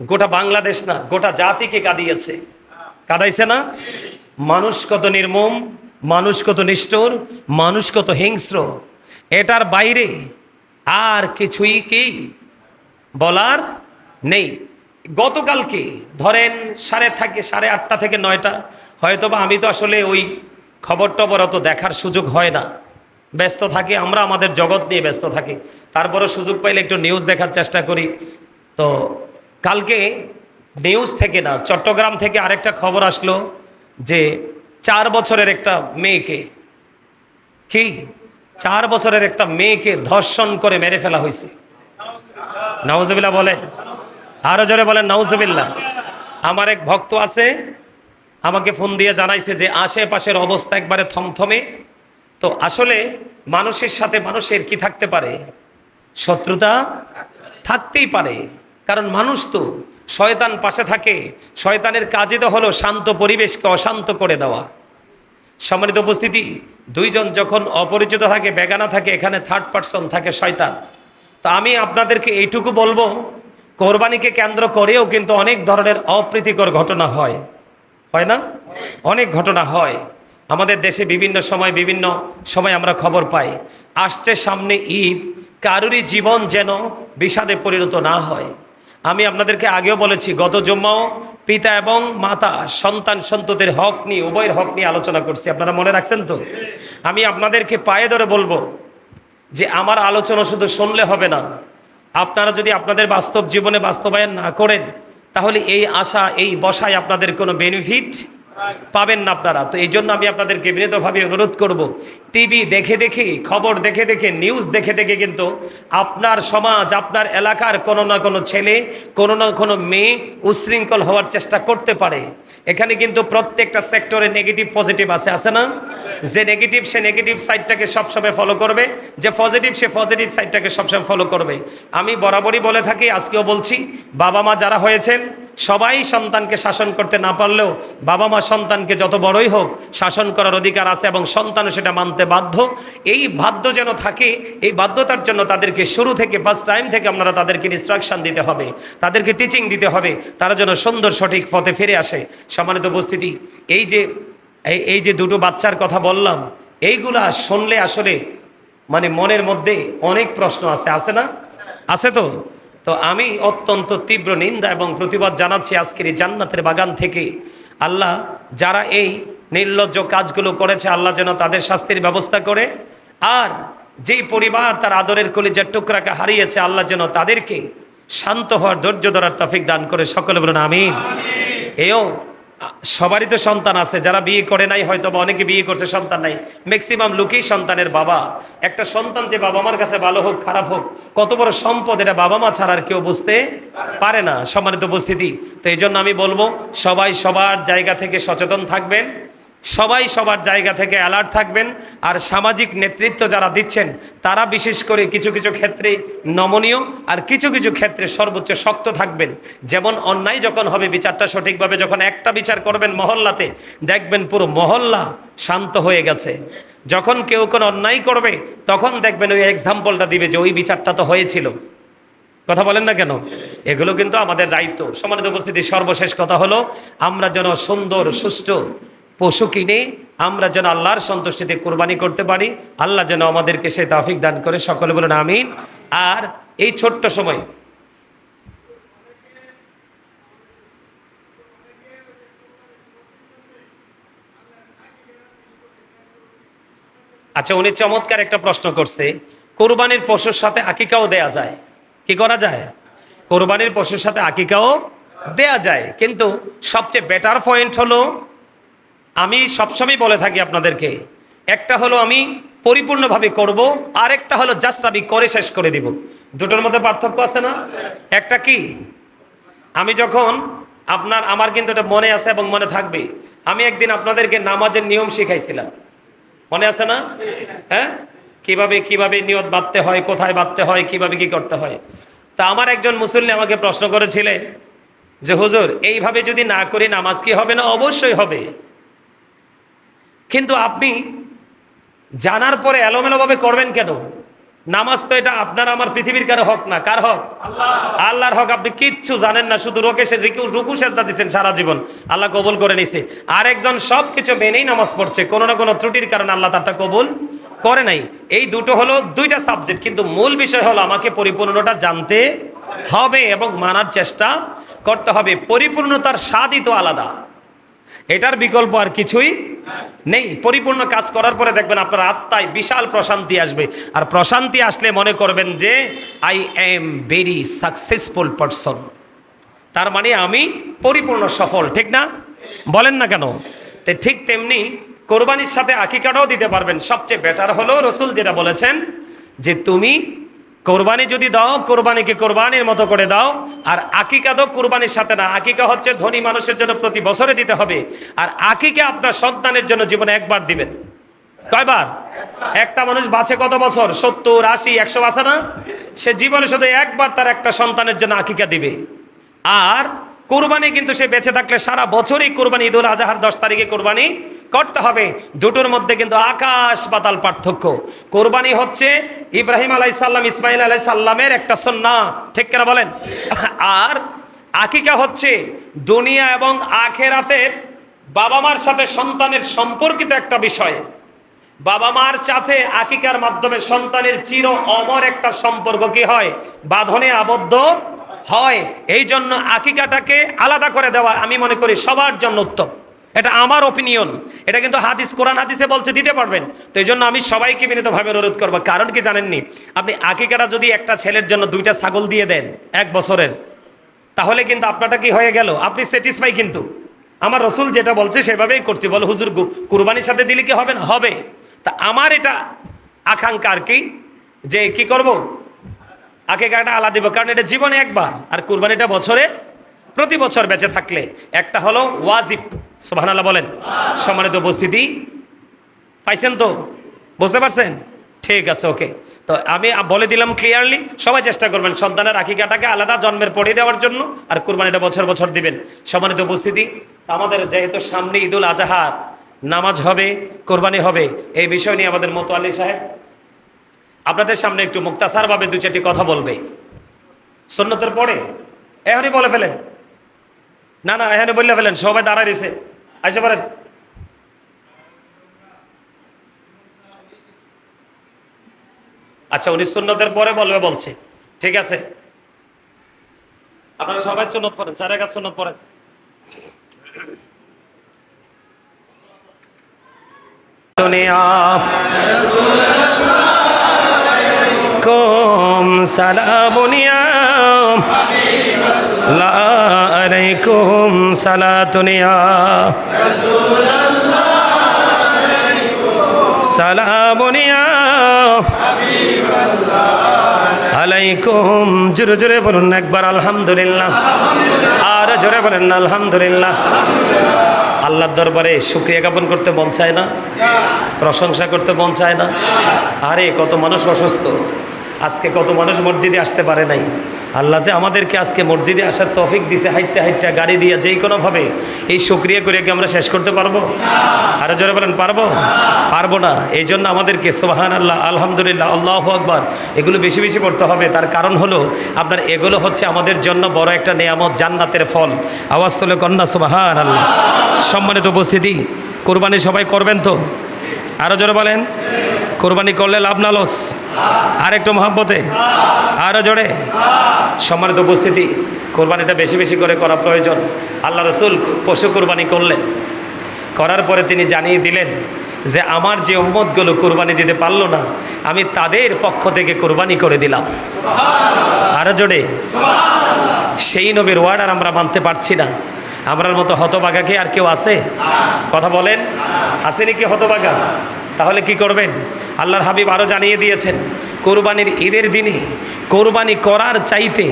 গোটা বাংলাদেশ না, গোটা জাতিকে কাঁদিয়েছে। কাঁদাইছে না? মানুষ কত নির্মম, মানুষ কত নিষ্ঠুর, মানুষ কত হিংস্র, এটার বাইরে আর কিছুই কি বলার নেই। গতকালকে ধরেন 8:30 থেকে 9টা, হয়তোবা আমি তো আসলে ওই খবর টবর অত দেখার সুযোগ হয় না, ব্যস্ত থাকি, আমরা আমাদের জগৎ নিয়ে ব্যস্ত থাকি। তারপরে সুযোগ পাইলে একটু নিউজ দেখার চেষ্টা করি। তো কালকে নিউজ থেকে না, চট্টগ্রাম থেকে আরেকটা খবর আসলো যে 4 বছরের একটা মেয়েকে, কি 4 বছরের একটা মেয়েকে ধর্ষণ করে মেরে ফেলা হয়েছে। নাউজুবিল্লাহ বলেন, আরো জোরে বলেন নাউজুবিল্লাহ। আমার এক ভক্ত আছে, আমাকে ফোন দিয়ে জানাইছে যে আশেপাশের অবস্থা একবারে থমথমে। তো আসলে মানুষের সাথে মানুষের কি থাকতে পারে? শত্রুতা থাকতেই পারে, কারণ মানুষ তো, শয়তান পাশে থাকে। শয়তানের কাজই তো হলো শান্ত পরিবেশকে অশান্ত করে দেওয়া। সম্মানিত উপস্থিতি, দুইজন যখন অপরিচিত থাকে, বেগানা থাকে, এখানে থার্ড পার্সন থাকে শয়তান। তো আমি আপনাদেরকে এইটুকু বলবো, কোরবানিকে কেন্দ্র করেও কিন্তু অনেক ধরনের অপ্রীতিকর ঘটনা হয়, হয় না? অনেক ঘটনা হয় আমাদের দেশে, বিভিন্ন সময় আমরা খবর পাই। আসছে সামনে ঈদ, কারুরই জীবন যেন বিষাদে পরিণত না হয়। আমি আপনাদেরকে আগেও বলেছি, গত জুম্মাও পিতা এবং মাতা সন্তান সন্ততির হক নিয়ে, উভয়ের হক নিয়ে আলোচনা করছি, আপনারা মনে রাখছেন তো? আমি আপনাদেরকে পায়ে ধরে বলবো যে আমার আলোচনা শুধু শুনলে হবে না, আপনারা যদি আপনাদের বাস্তব জীবনে বাস্তবায়ন না করেন, তাহলে এই আশা, এই বসায় আপনাদের কোনো বেনিফিট পাবেন না আপনারা। তো এই জন্য আমি আপনাদেরকে বিনীতভাবে অনুরোধ করব, টিভি দেখে দেখে, খবর দেখে দেখে, নিউজ দেখে দেখে কিন্তু আপনার সমাজ, আপনার এলাকার কোনো না কোনো ছেলে, কোনো না কোনো মেয়ে উচ্ছৃঙ্খল হওয়ার চেষ্টা করতে পারে। এখানে কিন্তু প্রত্যেকটা সেক্টরে নেগেটিভ পজিটিভ আছে না? যে নেগেটিভ, সে নেগেটিভ সাইডটাকে সবসময় ফলো করবে, যে পজিটিভ, সে পজিটিভ সাইডটাকে সবসময় ফলো করবে। আমি বরাবরই বলে থাকি, আজকেও বলছি, বাবা মা যারা হয়েছেন সবাই সন্তানকে শাসন করতে না পারলেও বাবা মা সন্তানকে যত বড়ই হোক শাসন করার অধিকার আছে, এবং সন্তানও সেটা মানতে বাধ্য। এই বাধ্য যেন থাকে, এই বাধ্যতার জন্য তাদেরকে শুরু থেকে, ফার্স্ট টাইম থেকে আপনারা তাদেরকে ইনস্ট্রাকশন দিতে হবে, তাদেরকে টিচিং দিতে হবে, তারা যেন সুন্দর সঠিক পথে ফিরে আসে। সম্মানিত উপস্থিতি, এই যে দুটো বাচ্চার কথা বললাম, এইগুলা শুনলে আসলে মানে মনের মধ্যে অনেক প্রশ্ন আছে না? আছে তো? তো আমি অত্যন্ত তীব্র নিন্দা এবং প্রতিবাদ জানাচ্ছি আজকের এই জান্নাতের বাগান থেকে। আল্লাহ যারা এই নির্লজ্জ কাজগুলো করেছে, আল্লাহ যেন তাদের শাস্তির ব্যবস্থা করে। আর যেই পরিবার তার আদরের কলিজার টুকরাকে হারিয়েছে, আল্লাহ যেন তাদেরকে শান্ত হওয়ার, ধৈর্য ধরার তৌফিক দান করে। সকলে বলুন আমিন। এও সবারই তো সন্তান আছে, যারা বিয়ে করে নাই, হয়তো বা অনেকে বিয়ে করছে, সন্তান নাই। ম্যাক্সিমাম লোকই সন্তানের বাবা। একটা সন্তান যে বাবা মার কাছে ভালো হোক খারাপ হোক, কত বড় সম্পদ, এটা বাবা মা ছাড়া আর কেউ বুঝতে পারে না। সম্মানিত উপস্থিতি, তো এই জন্য আমি বলবো, সবাই সবার জায়গা থেকে সচেতন থাকবেন, সবাই সবার জায়গা থেকে অ্যালার্ট থাকবেন। আর সামাজিক নেতৃত্ব যারা দিচ্ছেন, তারা বিশেষ করে কিছু কিছু ক্ষেত্রে নমনীয়, আর কিছু কিছু ক্ষেত্রে সর্বোচ্চ শক্ত থাকবেন। যেমন অন্যায় যখন হবে, বিচারটা সঠিকভাবে যখন একটা বিচার করবেন মহল্লাতে, দেখবেন পুরো মহল্লা শান্ত হয়ে গেছে। যখন কেউ কোনো অন্যায় করবে, তখন দেখবেন ওই এক্সাম্পলটা দিবে যে ওই বিচারটা তো হয়েছিল। কথা বলেন না কেন? এগুলো কিন্তু আমাদের দায়িত্ব। সম্মানিত উপস্থিতি, সর্বশেষ কথা হলো, আমরা যেন সুন্দর সুষ্ঠু পশু কিনে আমরা যেন আল্লাহর সন্তুষ্টিতে কোরবানি করতে পারি। আল্লাহ যেন আমাদেরকে সেই তৌফিক দান করে। সকলে বলুন আমিন। আর এই ছোট্ট সময়, আচ্ছা, উনি চমৎকার একটা প্রশ্ন করছে, কোরবানির পশুর সাথে আকিকাও দেয়া যায়, কি করা যায়? কোরবানির পশুর সাথে আকিকাও দেয়া যায়, কিন্তু সবচেয়ে বেটার পয়েন্ট হলো, আমি সবসময় বলে থাকি আপনাদেরকে, একটা হলো আমি পরিপূর্ণভাবে করব, আর একটা হলো জাস্ট আমি করে শেষ করে দিব। দুটোর মধ্যে পার্থক্য আছে না? একটা কি, আমি যখন আমার কিন্তু এটা মনে আছে এবং মনে থাকবে, আমি একদিন আপনাদেরকে নামাজের নিয়ম শিখাইছিলাম, মনে আছে না? হ্যাঁ, কিভাবে কিভাবে নিয়ত বাঁধতে হয়, কোথায় বাঁধতে হয়, কিভাবে কি করতে হয়। তা আমার একজন মুসল্লি আমাকে প্রশ্ন করেছিলেন যে হুজুর, এইভাবে যদি না করি নামাজ কি হবে না? অবশ্যই হবে, কিন্তু আপনি জানার পরে এলোমেলোভাবে করবেন কেন? নামাজ তো এটা আপনার আমার পৃথিবীর কারো হক না, কার হক? আল্লাহর হক। আপনি কিচ্ছু জানেন না, শুধু রুকু সেজদা দিচ্ছেন সারা জীবন, আল্লাহ কবুল করে নিছে। আরেকজন সবকিছু মেনেই নামাজ পড়ছে, কোনো না কোনো ত্রুটির কারণে আল্লাহ তারটা কবুল করে নাই। এই দুটো হলো দুইটা সাবজেক্ট, কিন্তু মূল বিষয় হলো আমাকে পরিপূর্ণটা জানতে হবে এবং মানার চেষ্টা করতে হবে। পরিপূর্ণতার স্বাদই তো আলাদা, এটার বিকল্প আর কিছুই নেই। পরিপূর্ণ কাজ করার পরে দেখবেন আপনার আত্মায় বিশাল প্রশান্তি আসবে, আর প্রশান্তি আসলে মনে করবেন যে I am very successful person, তার মানে আমি পরিপূর্ণ সফল, ঠিক না? বলেন না কেন? তো ঠিক তেমনি কোরবানির সাথে আকিকাটাও দিতে পারবেন। সবচেয়ে বেটার হলো রসুল যেটা বলেছেন যে তুমি কোরবানি যদি দাও, কোরবানিকে কোরবানির মতো করে দাও। আর আকিকা তো কোরবানির সাথে না, আকিকা হচ্ছে ধনী মানুষের জন্য প্রতি বছরে দিতে হবে, আর আকিকা আপনার সন্তানের জন্য জীবনে একবার দিবেন। কয়বার? একটা মানুষ বাঁচে কত বছর? 70, 80, 100 বাঁচে না? সে জীবনে শুধু একবার তার একটা সন্তানের জন্য আকিকা দিবে। আর কোরবানি কিন্তু সে বেঁচে থাকলে সারা বছরই কোরবানি, ঈদুল আজহার 10 তারিখে কোরবানি করতে হবে। দুটোর মধ্যে কিন্তু আকাশ পাতাল পার্থক্য। কোরবানি হচ্ছে ইব্রাহিম আলাইহিস সালাম, ইসমাইল আলাইহিস সালামের একটা সুন্নাত, ঠিক কিনা বলেন? আর আকিকা হচ্ছে দুনিয়া এবং আখেরাতের বাবা মার সাথে সন্তানের সম্পর্কিত একটা বিষয়। বাবা মার সাথে আকিকার মাধ্যমে সন্তানের চির অমর একটা সম্পর্ক কি হয়? বাঁধনে আবদ্ধ হয়। এই জন্য আকিকাটাকে আলাদা করে দেওয়া আমি মনে করি সবার জন্য উত্তম। এটা আমার ওপিনিয়ন, এটা কিন্তু হাদিস, কোরআন হাদিসে বলছে দিতে পারবেন। তো এই জন্য আমি সবাইকে বিনীতভাবে অনুরোধ করবো। কারণ কি জানেননি? আপনি আকিকাটা যদি একটা ছেলের জন্য 2টা ছাগল দিয়ে দেন 1 বছরের, তাহলে কিন্তু আপনারটা কি হয়ে গেল? আপনি স্যাটিসফাই। কিন্তু আমার রসুল যেটা বলছে সেভাবেই করছি। বলে হুজুর কুরবানির সাথে দিলে কি হবে না? হবে। তা আমার এটা আকাঙ্ক্ষা আর কি, যে কি করব, আকিকাটা আলাদা দিব, কারণ এটা জীবনে একবার, আর কুরবানিটা বছরে প্রতি বছর বেঁচে থাকলে। একটা হলো ওয়াজিব, সুবহানাল্লাহ বলেন। সম্মানিত উপস্থিতি, পাইছেন তো? বুঝতে পারছেন? ঠিক আছে, ওকে। তো আমি বলে দিলাম ক্লিয়ারলি, সবাই চেষ্টা করবেন সন্তানের আকিকাটাকে আলাদা জন্মের পরে দেওয়ার জন্য, আর কুরবানিটা বছর বছর দিবেন। সম্মানিত উপস্থিতি, আমাদের যেহেতু সামনে ঈদুল আজহার নামাজ হবে, কোরবানি হবে, এই বিষয় নিয়ে আমাদের মোতাল্লি সাহেব আপনাদের সামনে একটু মুক্তাসারভাবে 2-4টি কথা বলবে। সুন্নতের পরে এখনই বলে ফেলেন, না না এখানে বললে ফেলেন, সবাই দাঁড়ায় রয়েছে, আসতে পারেন। আচ্ছা, উনি সুন্নতের পরে বলবে বলছে, ঠিক আছে। আপনারা সবাই সুন্নত পড়েন, 4 রাকাত সুন্নত পড়েন। দুনিয়া কুম সালামুনিয়া লা আলাইকুম সালাতুনিয়া সালামুনিয়া আলাইকুম। জোরে জোরে বলুন একবার আলহামদুলিল্লাহ, আর জোরে বলেন না আলহামদুলিল্লাহ। আল্লাহর দরবারে শুকরিয়া জ্ঞাপন করতে মন চায় না? প্রশংসা করতে মন চায় না? আরে কত মানুষ অসুস্থ, আজকে কত মানুষ মসজিদে আসতে পারে নাই। আল্লাহ যে আমাদেরকে আজকে মসজিদে আসার তৌফিক দিছে, হাইটটা হাইটটা গাড়ি দিয়ে যেই কোনোভাবে, এই শুকরিয়া করে কি আমরা শেষ করতে পারবো? আরো জোরে বলেন পারবো? পারবো না। এই জন্য আমাদেরকে সুবহানাল্লাহ, আলহামদুলিল্লাহ, আল্লাহু আকবার এগুলো বেশি বেশি পড়তে হবে। তার কারণ হলো আপনার এগুলো হচ্ছে আমাদের জন্য বড় একটা নেয়ামত, জান্নাতের ফল। আওয়াজ তুলে কন্যা সুবহানাল্লাহ। সম্মানিত উপস্থিতি, কোরবানি সবাই করবেন তো? আরো জোরে বলেন। কোরবানি করলে লাভ না লস? আর একটু মহব্বতে, আরো জোরে। সম্মানিত উপস্থিতি, কোরবানিটা বেশি বেশি করে করা প্রয়োজন। আল্লাহ রসুল পশু কোরবানি করলেন, করার পরে তিনি জানিয়ে দিলেন যে আমার যে উম্মতগুলো কোরবানি দিতে পারলো না, আমি তাদের পক্ষ থেকে কোরবানি করে দিলাম। আরো জোরে। সেই নবীর ওয়ার্ড আর আমরা মানতে পারছি না। আমরার মতো হতবাগা কি আর কেউ আছে? কথা বলেন, আসেনি কি হতবাগা? তাহলে কি করবেন? আল্লাহর হাবিব আরও জানিয়ে দিয়েছেন, কোরবানির ঈদের দিনে কোরবানি করার চাইতে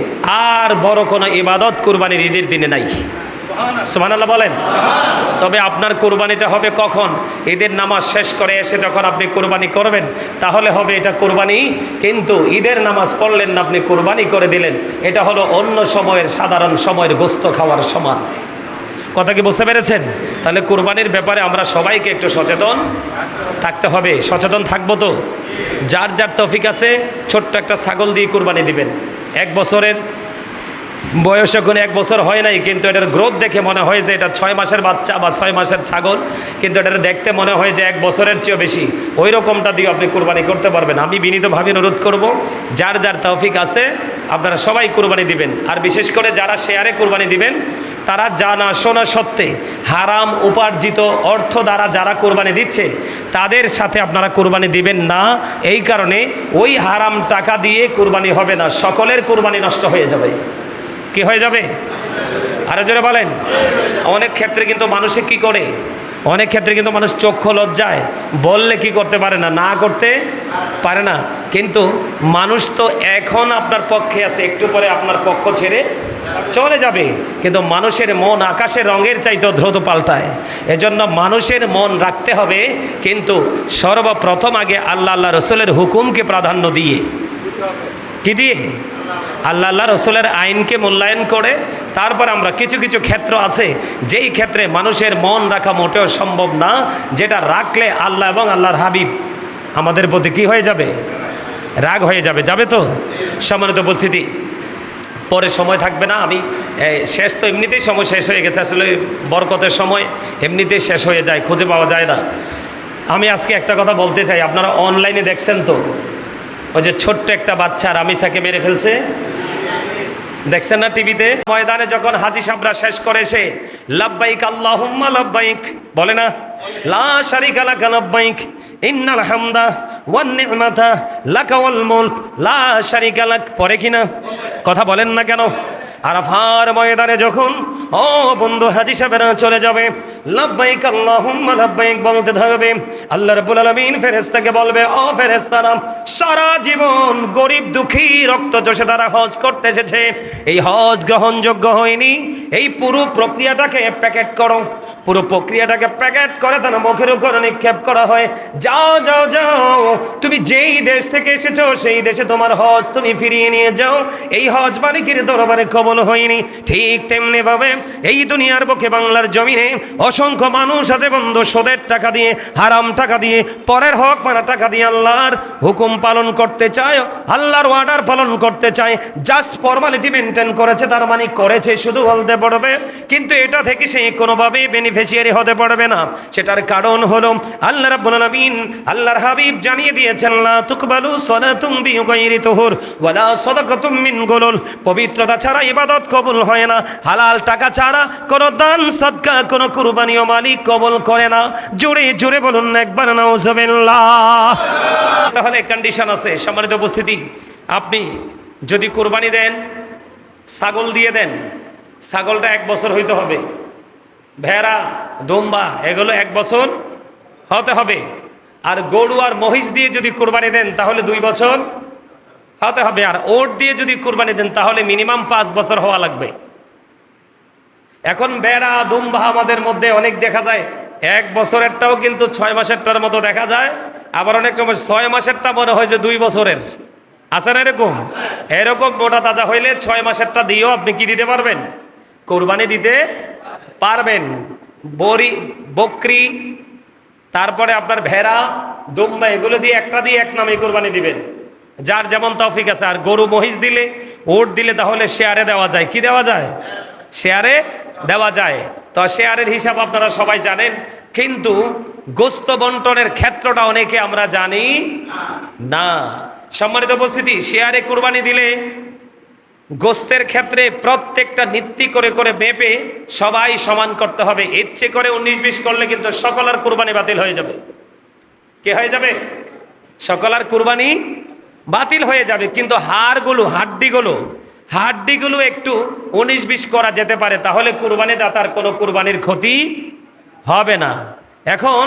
আর বড় কোনো ইবাদত কোরবানির ঈদের দিনে নাই। সুবহানাল্লাহ বলেন। তবে আপনার কোরবানিটা হবে কখন? ঈদের নামাজ শেষ করে এসে যখন আপনি কোরবানি করবেন, তাহলে হবে এটা কোরবানি। কিন্তু ঈদের নামাজ পড়লেন না, আপনি কোরবানি করে দিলেন, এটা হলো অন্য সময়ের সাধারণ সময়ের গোস্ত খাওয়ার সমান। কথা কি বুঝতে পেরেছেন? তাহলে কুরবানির ব্যাপারে আমরা সবাইকে একটু সচেতন থাকতে হবে। সচেতন থাকবো তো? যার যার তৌফিক আছে ছোট্ট একটা ছাগল দিয়ে কুরবানি দিবেন। 1 বছরের বয়স এখন 1 বছর হয় নাই, কিন্তু এটার গ্রোথ দেখে মনে হয় যে এটা 6 মাসের বাচ্চা বা 6 মাসের ছাগল, কিন্তু এটা দেখতে মনে হয় যে 1 বছরের চেয়েও বেশি। ওই রকমটা দিয়ে আপনি কুরবানি করতে পারবেন। আমি বিনীতভাবে অনুরোধ করব, যার যার তৌফিক আছে আপনারা সবাই কুরবানি দিবেন। আর বিশেষ করে যারা শেয়ারে কুরবানি দিবেন, তারা জানা শোনা সত্ত্বে হারাম উপার্জিত অর্থ দ্বারা যারা কুরবানি দিচ্ছে তাদের সাথে আপনারা কুরবানি দিবেন না। এই কারণে ওই হারাম টাকা দিয়ে কুরবানি হবে না, সকলের কুরবানি নষ্ট হয়ে যাবে। কি হয়ে যাবে? আরো জোরে বলেন। অনেক ক্ষেত্রে কিন্তু মানুষে কি করে, অনেক ক্ষেত্রে কিন্তু মানুষ চক্ষু লজ্জায় বললে কি করতে পারে না, না করতে পারে না। কিন্তু মানুষ তো এখন আপনার পক্ষে আছে, একটু পরে আপনার পক্ষ ছেড়ে চলে যাবে। কিন্তু মানুষের মন আকাশের রঙের চাইতেও দ্রুত পাল্টায়। এজন্য মানুষের মন রাখতে হবে, কিন্তু সর্বপ্রথম আগে আল্লাহ রসুলের হুকুমকে প্রাধান্য দিয়ে, কি দিয়ে? আল্লাহ রসুলের আইনকে মূল্যায়ন করে তারপর আমরা কিছু কিছু ক্ষেত্র আছে যেই ক্ষেত্রে মানুষের মন রাখা মোটেও সম্ভব না, যেটা রাখলে আল্লাহ এবং আল্লাহর হাবিব আমাদের প্রতি কি হয়ে যাবে? রাগ হয়ে যাবে। যাবে তো? সম্মানিত উপস্থিতি, পরে সময় থাকবে না। আমি শেষ তো এমনিতেই সময় শেষ হয়ে গেছে, আসলে বরকতের সময় এমনিতেই শেষ হয়ে যায়, খুঁজে পাওয়া যায় না। আমি আজকে একটা কথা বলতে চাই। আপনারা অনলাইনে দেখছেন তো, ওই যে ছোট্ট একটা বাচ্চা রামিসাকে মেরে ফেলছে, দেখছেন না টিভিতে? ময়দানে যখন হাজি সাহেবরা শেষ করে সে লাব্বাইক আল্লাহুম্মা লাব্বাইক বলে না, লা শারিকা লাকা লাব্বাইক ইন্নাল হামদা ওয়ান নি'মাতা লাকা ওয়াল মুলক লা শারিকা লাক, পরে কিনা? কথা বলেন না কেন? আরাফার ময়দানে যখন ও বন্ধু হাজি সাহেবরা চলে যাবে, লাব্বাইক আল্লাহুম্মা লাব্বাইক বলতে থাকবে, আল্লাহ রাব্বুল আলামিন ফেরেশতাকে বলবে, ও ফেরেশতারা, সারা জীবন গরিব দুঃখী রক্তচোষে তারা হজ করতে এসেছে, এই হজ গ্রহণযোগ্য হয়নি, এই পুরো প্রক্রিয়াটাকে প্যাকেট করো। পুরো প্রক্রিয়াটাকে প্যাকেট করে তার মুখের উপর নিক্ষেপ করা হয়, যাও যাও যাও, তুমি যেই দেশ থেকে এসেছো সেই দেশে তোমার হজ তুমি ফিরিয়ে নিয়ে যাও, এই হজ মালিকের দরবারে কবুল হয়নি। ঠিক তেমনি ভাবে এই দুনিয়ার বুকে বাংলার জমিনে অসংখ্য মানুষ আছে বন্ধু, সুদের টাকা দিয়ে, হারাম টাকা দিয়ে, পরের হক মারা টাকা দিয়ে আল্লাহর হুকুম পালন করতে চায়, আল্লাহর অর্ডার পালন করতে চায়, জাস্ট ফর্মালিটি মেনটেন করেছে, তার মানে করেছে শুধু বলতে পারবে, কিন্তু এটা থেকে সে কোনোভাবেই বেনিফিশিয়ারি হতে পারবে না। সেটার কারণ হলো আল্লাহ রাব্বুল আলামিন, আল্লাহর হাবিব জানিয়ে দিয়েছেন, লা তুকবালু সালাতুম বিগাইরি তুহুর ওয়ালা সাদাকাতুম মিন গুলুল, পবিত্রতা ছাড়া ইবাদত কবুল হয় না, হালাল টাকা ছাড়া কোনো দান সাদকা কোনো কুরবানিও মালিক কবুল করে না। জোরে জোরে বলুন একবার নাউজুবিল্লাহ। তাহলে কন্ডিশন আছে। সম্মানিত উপস্থিতি, আপনি যদি কুরবানি দেন, ছাগল দিয়ে দেন, ছাগলটা 1 বছর হইতে হবে। ভেড়া দুম্বা এগুলো 1 বছর হতে হবে। আর গরু আর মহিষ দিয়ে যদি কুরবানি দেন তাহলে 2 বছর হতে হবে। আর ওট দিয়ে যদি কুরবানি দেন তাহলে মিনিমাম 5 বছর হওয়া লাগবে। এখন ভেড়া দুম্বা আমাদের মধ্যে অনেক দেখা যায় 1 বছরেরটাও কিন্তু 6 মাসেরটার মতো দেখা যায়, আবার অনেক সময় 6 মাসেরটা মনে হয় যে 2 বছরের। আছে না এরকম? এরকম মোটা তাজা হইলে 6 মাসেরটা দিয়েও আপনি কি দিতে পারবেন? কুরবানি দিতে পারবেন। বকরি, তারপরে আপনার ভেড়া দুম্বা এগুলো দিয়ে একটা দিয়ে এক নামে কুরবানি দিবেন, যার যেমন তৌফিক আছে। আর গরু মহিষ দিলে, ওট দিলে তাহলে শেয়ারে দেওয়া যায়। কি দেওয়া যায়? শেয়ারে দেওয়া যায়। তো শেয়ারের হিসাব আপনারা সবাই জানেন, কিন্তু গোস্ত বন্টনের ক্ষেত্রটা অনেকে আমরা জানি না। সম্মানিত উপস্থিতি, শেয়ারে কুরবানি দিলে গোস্তের ক্ষেত্রে প্রত্যেকটা নীতি করে করে মেপে সবাই সমান করতে হবে। ইচ্ছে করে 19-20 করলে কিন্তু সকলের কুরবানি বাতিল হয়ে যাবে। কি হয়ে যাবে? সকলের কুরবানি বাতিল হয়ে যাবে। কিন্তু হাড্ডিগুলো একটু 19-20 করা যেতে পারে, তাহলে কুরবানি দাতার কোনো কুরবানির ক্ষতি হবে না। এখন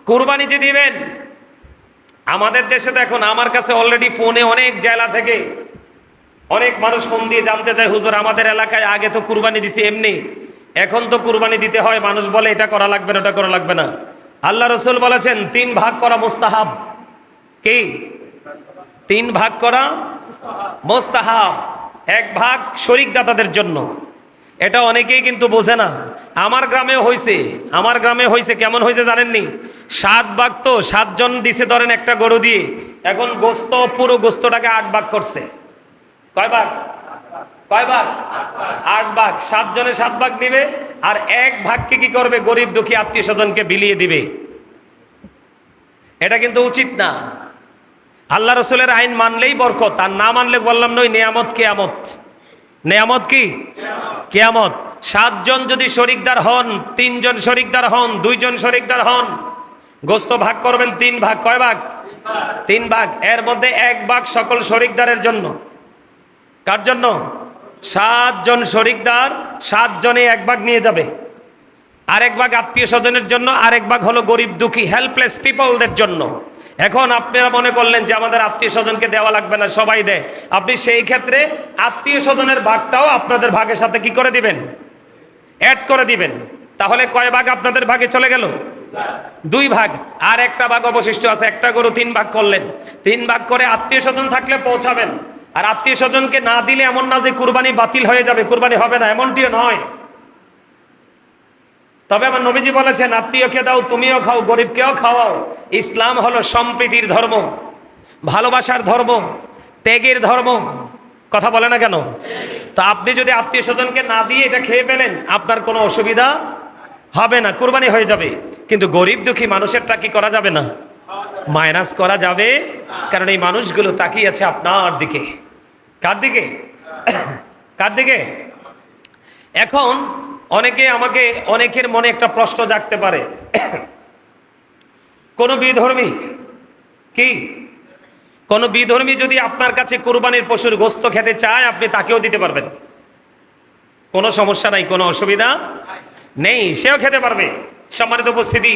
কুরবানি যে দিবেন, আমাদের দেশে দেখুন, আমার কাছে অলরেডি ফোনে অনেক জেলা থেকে অনেক মানুষ ফোন দিয়ে জানতে চায়, হুজুর আমাদের এলাকায় আগে তো কুরবানি দিছি এমনি, এখন তো কুরবানি দিতে হয়, মানুষ বলে এটা করা লাগবে না, ওটা করা লাগবে না। আল্লাহ রসুল বলেছেন 3 ভাগ করা মুস্তাহাব। কি? 3 ভাগ করা মুস্তাহাব। 1 ভাগ শরীক দাতাদের জন্য, এটা অনেকেই কিন্তু বোঝে না। আমার গ্রামে হয়েছে কেমন হয়েছে জানেননি? 7 ভাগ, তো 7 জন দিছে ধরেন একটা গরু দিয়ে, এখন গোস্ত পুরো গোস্তটাকে 8 ভাগ করছে। কয় ভাগ? 8 ভাগ। 7 জনে 7 ভাগ দিবে, আর 1 ভাগকে কি করবে? গরিব দুঃখী আত্মীয় স্বজনকে বিলিয়ে দিবে। এটা কিন্তু উচিত না। আল্লাহ রসুলের আইন মানলেই বরকত, আর না মানলে বললাম নই নেয়ামত কেয়ামত। নেয়ামত কি? কেয়ামত। 7 জন যদি শরিকদার হন, 3 জন শরিকদার হন, 2 জন শরিকদার হন, গোস্ত ভাগ করবেন 3 ভাগ। কয় ভাগ? 3 ভাগ। এর মধ্যে 1 ভাগ সকল শরিকদারের জন্য। কার জন্য? 7 জন শরিকদার, 7 জনে 1 ভাগ নিয়ে যাবে। আরেক ভাগ আত্মীয় স্বজনের জন্য, আরেক ভাগ হলো গরিব দুঃখী হেল্পলেস পিপলদের জন্য। এখন আপনারা মনে করলেন যে আমাদের আত্মীয় স্বজনকে দেওয়া লাগবে না, সবাই দেয়। আপনি সেই ক্ষেত্রে আত্মীয় স্বজনের ভাগটাও আপনাদের ভাগের সাথে কি করে দিবেন? অ্যাড করে দিবেন। তাহলে কয় ভাগ আপনাদের ভাগে চলে গেল? 2 ভাগ। আর একটা ভাগ অবশিষ্ট আছে। একটা গরু 3 ভাগ করলেন, 3 ভাগ করে আত্মীয় স্বজন থাকলে পৌঁছাবেন। আর আত্মীয় স্বজনকে না দিলে এমন না যে কুরবানি বাতিল হয়ে যাবে, কুরবানি হবে না, এমনটিও নয়। তবে আমার নবীজি বলেছেন, আত্মীয়কে দাও, তুমিও খাও, গরিবকেও খাওয়াও। ইসলাম হলো সম্প্রীতির ধর্ম, ভালোবাসার ধর্ম, ত্যাগের ধর্ম। কথা বলে না কেন? তো আপনি যদি আত্মীয় স্বজনকে না দিয়ে এটা খেয়ে ফেলেন, আপনার কোনো অসুবিধা হবে না, কুরবানি হয়ে যাবে। কিন্তু গরিব দুঃখী মানুষেরটা কি করা যাবে না? মাইনাস করা যাবে। কারণ এই মানুষগুলো তাকিয়ে আছে আপনার দিকে। কার দিকে? কার দিকে? এখন অনেকের মনে একটা প্রশ্ন জাগতে পারে, কোন বিধর্মী যদি আপনার কাছে কুরবানির পশুর গোস্ত খেতে চায়, আপনি তাকেও দিতে পারবেন, কোনো সমস্যা নাই, কোনো অসুবিধা নেই, সেও খেতে পারবে। সম্মানিত উপস্থিতি,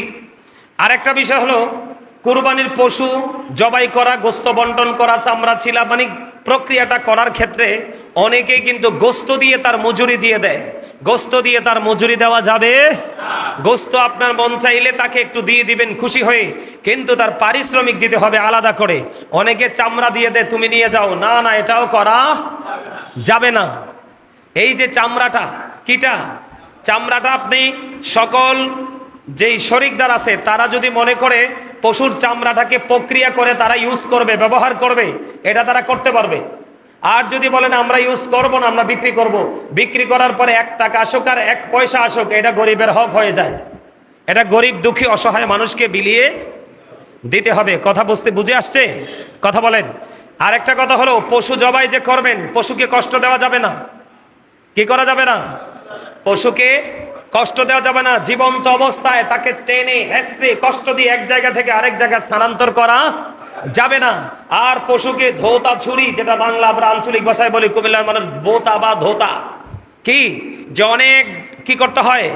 আরেকটা বিষয় হলো, কুরবানির পশু জবাই করা, গোস্ত বন্টন করা, চামড়া ছিলা, মানে প্রক্রিয়াটা করার ক্ষেত্রে অনেকেই কিন্তু গোস্ত দিয়ে তার মজুরি দিয়ে দেয়। গোস্ত দিয়ে তার মজুরি দেওয়া যাবে? গোস্ত আপনার মন চাইলে তাকে একটু দিয়ে দিবেন খুশি হয়ে, কিন্তু তার পারিশ্রমিক দিতে হবে আলাদা করে। অনেকে চামড়া দিয়ে দেয়, তুমি নিয়ে যাও। না না, এটাও করা যাবে না। এই যে চামড়াটা, চামড়াটা আপনি সকল যেই শরিকদার আছে তারা যদি মনে করে পশুর চামড়াটাকে প্রক্রিয়া করে তারা ইউজ করবে, ব্যবহার করবে, এটা তারা করতে পারবে। আর যদি বলেন আমরা ইউজ করব না, আমরা বিক্রি করব, বিক্রি করার পরে 1 টাকা আসুক আর 1 পয়সা আসুক, এটা গরিবের হক হয়ে যায়। এটা গরিব দুঃখী অসহায় মানুষকে বিলিয়ে দিতে হবে। কথা বুঝে আসছে? কথা বলেন। আর একটা কথা হলো, পশু জবাই যে করবেন, পশুকে কষ্ট দেওয়া যাবে না। কি করা যাবে না? পশুকে কষ্ট দেওয়া যাবে না। জীবন্ত অবস্থায় তাকে টেনে হেঁচড়ে কষ্ট দিয়ে এক জায়গা থেকে আরেক জায়গায় স্থানান্তর করা যাবে না। আর পশুকে ধোতা ছুরি, যেটা বাংলা আমরা আঞ্চলিক ভাষায় বলি, কুমিল্লার মানুষ বোতা বা ধোতা, কি যে অনেক কি করতে হয়,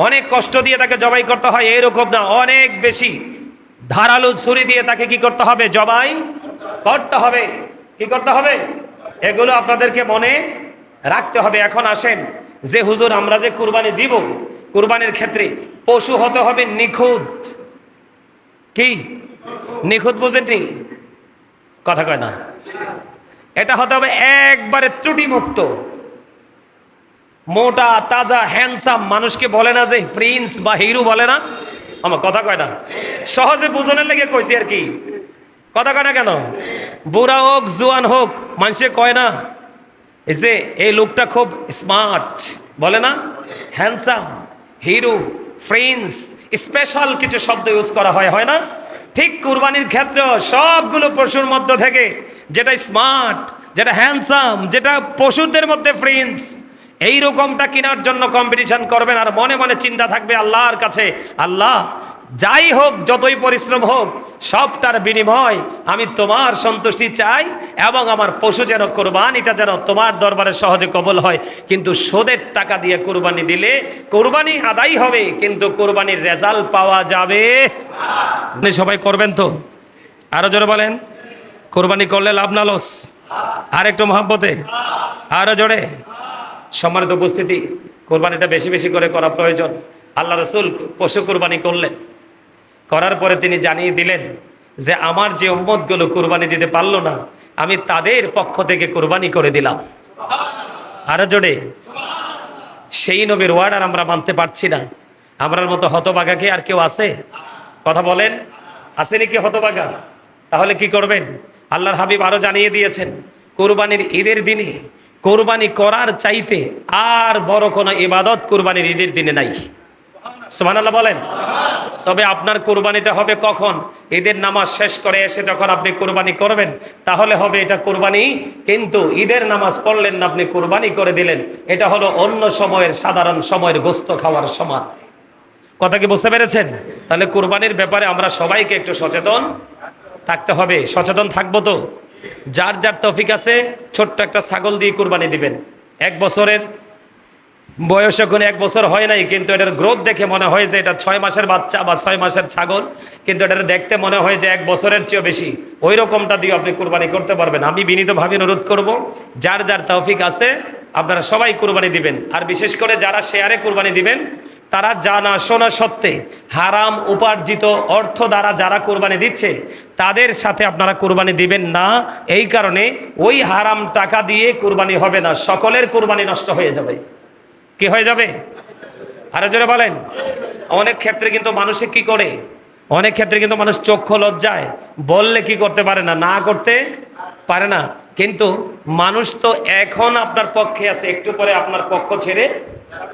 অনেক কষ্ট দিয়ে তাকে জবাই করতে হয়, এরকম না, অনেক বেশি ধারালো ছুরি দিয়ে তাকে কি করতে হবে? জবাই করতে হবে। কি করতে হবে? এগুলো আপনাদেরকে মনে রাখতে হবে। এখন আসেন, যে হুজুর আমরা যে কুরবানি দিব, কুরবানির ক্ষেত্রে পশু হতে হবে নিখুঁত। কি নিখুঁত বুঝেননি? কথা কয় না। এটা হতে হবে একবারে ত্রুটিমুক্ত, মোটা তাজা হ্যান্ডসাম। মানুষকে বলে না যে প্রিন্স বা হিরো, বলে না? আমার কথা কয় না, সহজে বুঝনের লেগে কইছি আর কি। কথা কয় না কেন? বুড়া হোক জোয়ান হোক, মানুষে কয় না এই যে এই লোকটা খুব স্মার্ট, বলে না? হ্যান্ডসাম, হিরো, প্রিন্স, স্পেশাল কিছু শব্দ ইউজ করা হয় না? ঠিক কুরবানির ক্ষেত্রে সবগুলো পশুর মধ্য থেকে যেটা স্মার্ট, যেটা হ্যান্ডসাম, যেটা পশুদের মধ্যে প্রিন্স, এই রকমটা কেনার জন্য কম্পিটিশন করবেন। আর মনে মনে চিন্তা থাকবে আল্লাহর কাছে, আল্লাহ যাই হোক, যতই পরিশ্রম হোক, সবটার বিনিময় আমি তোমার সন্তুষ্টি চাই, এবং আমার পশু যেন কোরবানিটা যেন তোমার দরবারে সহজে কবুল হয়। কিন্তু সুদের টাকা দিয়ে কোরবানি দিলে কোরবানি আদায় হবে, কিন্তু কোরবানির রেজাল্ট পাওয়া যাবে না। সবাই করবেন তো? আরো জোরে বলেন, কোরবানি করলে লাভ না লস? আর একটু মহব্বতে, আরো জোরে। সম্মানিত উপস্থিতি, কোরবানিটা বেশি বেশি করে করা প্রয়োজন। আল্লাহ রসুল পশু কোরবানি করলেন, করার পরে তিনি জানিয়ে দিলেন যে আমার যে উম্মতগুলো কোরবানি দিতে পারলো না, আমি তাদের পক্ষ থেকে কোরবানি করে দিলাম। আরো জোরে। সেই নবীর ওয়ার্ড আর আমরা মানতে পারছি না। আমরার মতো হতভাগা কি আর কেউ আছে? কথা বলেন, আসেনি কি হতভাগা? তাহলে কি করবেন? আল্লাহর হাবিব আরো জানিয়ে দিয়েছেন, কোরবানির ঈদের দিনে কোরবানি করার চাইতে আর বড় কোনো ইবাদত কোরবানির ঈদের দিনে নাই। সুবহানাল্লাহ বলেন। তবে আপনার কোরবানিটা হবে কখন? ঈদের নামাজ শেষ করে এসে যখন আপনি কোরবানি করবেন, তাহলে হবে এটা কোরবানি। কিন্তু ঈদের নামাজ পড়লেন না, আপনি কোরবানি করে দিলেন, এটা হলো অন্য সময়ের সাধারণ সময়ের গোস্ত খাওয়ার সমান। কথা কি বুঝতে পেরেছেন? তাহলে কোরবানির ব্যাপারে আমরা সবাইকে একটু সচেতন থাকতে হবে। সচেতন থাকবো তো? যার যার তৌফিক আছে ছোট্ট একটা ছাগল দিয়ে কোরবানি দিবেন। 1 বছরের বয়স এখন 1 বছর হয় নাই, কিন্তু এটার গ্রোথ দেখে মনে হয় যে এটা 6 মাসের বাচ্চা বা 6 মাসের ছাগল, কিন্তু এটার দেখতে মনে হয় যে 1 বছরের চেয়েও বেশি। ওই রকমটা দিয়ে আপনি কোরবানি করতে পারবেন। আমি বিনীতভাবে অনুরোধ করব, যার যার তৌফিক আছে আপনারা সবাই কোরবানি দিবেন। আর বিশেষ করে যারা শেয়ারে কোরবানি দিবেন, তারা জানা শোনা সত্ত্বে হারাম উপার্জিত অর্থ দ্বারা যারা কোরবানি দিচ্ছে তাদের সাথে আপনারা কোরবানি দিবেন না। এই কারণে ওই হারাম টাকা দিয়ে কোরবানি হবে না, সকলের কোরবানি নষ্ট হয়ে যাবে। কি হয়ে যাবে? আরো জোরে বলেন। অনেক ক্ষেত্রে কিন্তু মানুষে কি করে, অনেক ক্ষেত্রে কিন্তু মানুষ চক্ষু লজ্জায় বললে কি করতে পারে না, না করতে পারে না। কিন্তু মানুষ তো এখন আপনার পক্ষে আছে, একটু পরে আপনার পক্ষ ছেড়ে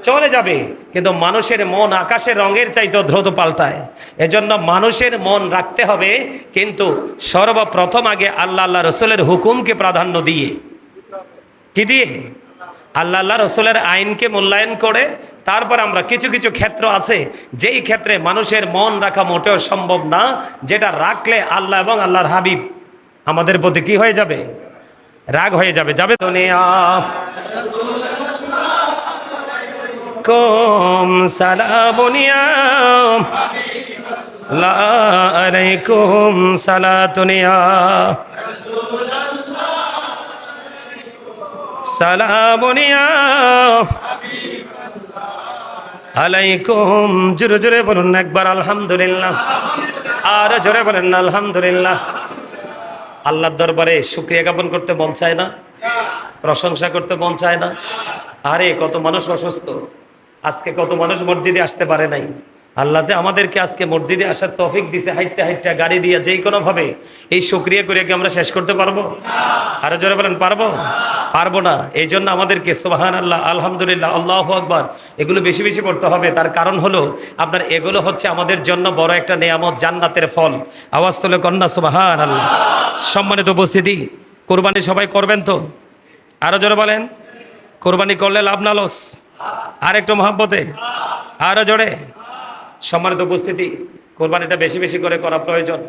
চলে যাবে। কিন্তু মানুষের মন আকাশের রঙের চাইতে দ্রুত পাল্টায়। এজন্য মানুষের মন রাখতে হবে, কিন্তু সর্বপ্রথম আগে আল্লাহ রসুলের হুকুমকে প্রাধান্য দিয়ে, কি দিয়ে? আল্লাহ রসুলের আইনকে মূল্যায়ন করে তারপর আমরা কিছু কিছু ক্ষেত্র আছে যেই ক্ষেত্রে মানুষের মন রাখা মোটেও সম্ভব না, যেটা রাখলে আল্লাহ এবং আল্লাহর হাবিব আমাদের প্রতি কি হয়ে যাবে? রাগ হয়ে যাবে। যাবে দুনিয়া কম সালামুনিয়া লা আলাইকুম সালাতুনিয়া সালামুনিয়া আলাইকুম। জোরে জোরে বলুন একবার আলহামদুলিল্লাহ, আর জোরে বলেন না আলহামদুলিল্লাহ। আল্লাহর দরবারে শুকরিয়া জ্ঞাপন করতে মন চায় না? প্রশংসা করতে মন চায় না? আরে কত মানুষ অসুস্থ, আজকে কত মানুষ মসজিদে আসতে পারে নাই। আল্লাহ যে আমাদেরকে আজকে মসজিদে আসার তৌফিক দিছে, হাইটটা হাইটটা গাড়ি দিয়ে যেই কোনো ভাবে, এই শুকরিয়া করে কি আমরা শেষ করতে পারবো? আরো জোরে বলেন পারবো? পারবো না। এই জন্য আমাদেরকে সুবহানাল্লাহ, আলহামদুলিল্লাহ, আল্লাহু আকবার এগুলো বেশি বেশি পড়তে হবে। তার কারণ হলো আপনার এগুলো হচ্ছে আমাদের জন্য বড় একটা নেয়ামত, জান্নাতের ফল। আওয়াজ তুলে কন্যা সুবহানাল্লাহ। সম্মানিত উপস্থিতি, কোরবানি সবাই করবেন তো? আরো জোরে বলেন। কোরবানি করলে লাভ না লস? আর একটু মহাব্বতে, আরো জোরে। সম্মানিত উপস্থিতি, কোরবানিটা বেশি বেশি করে করা প্রয়োজন।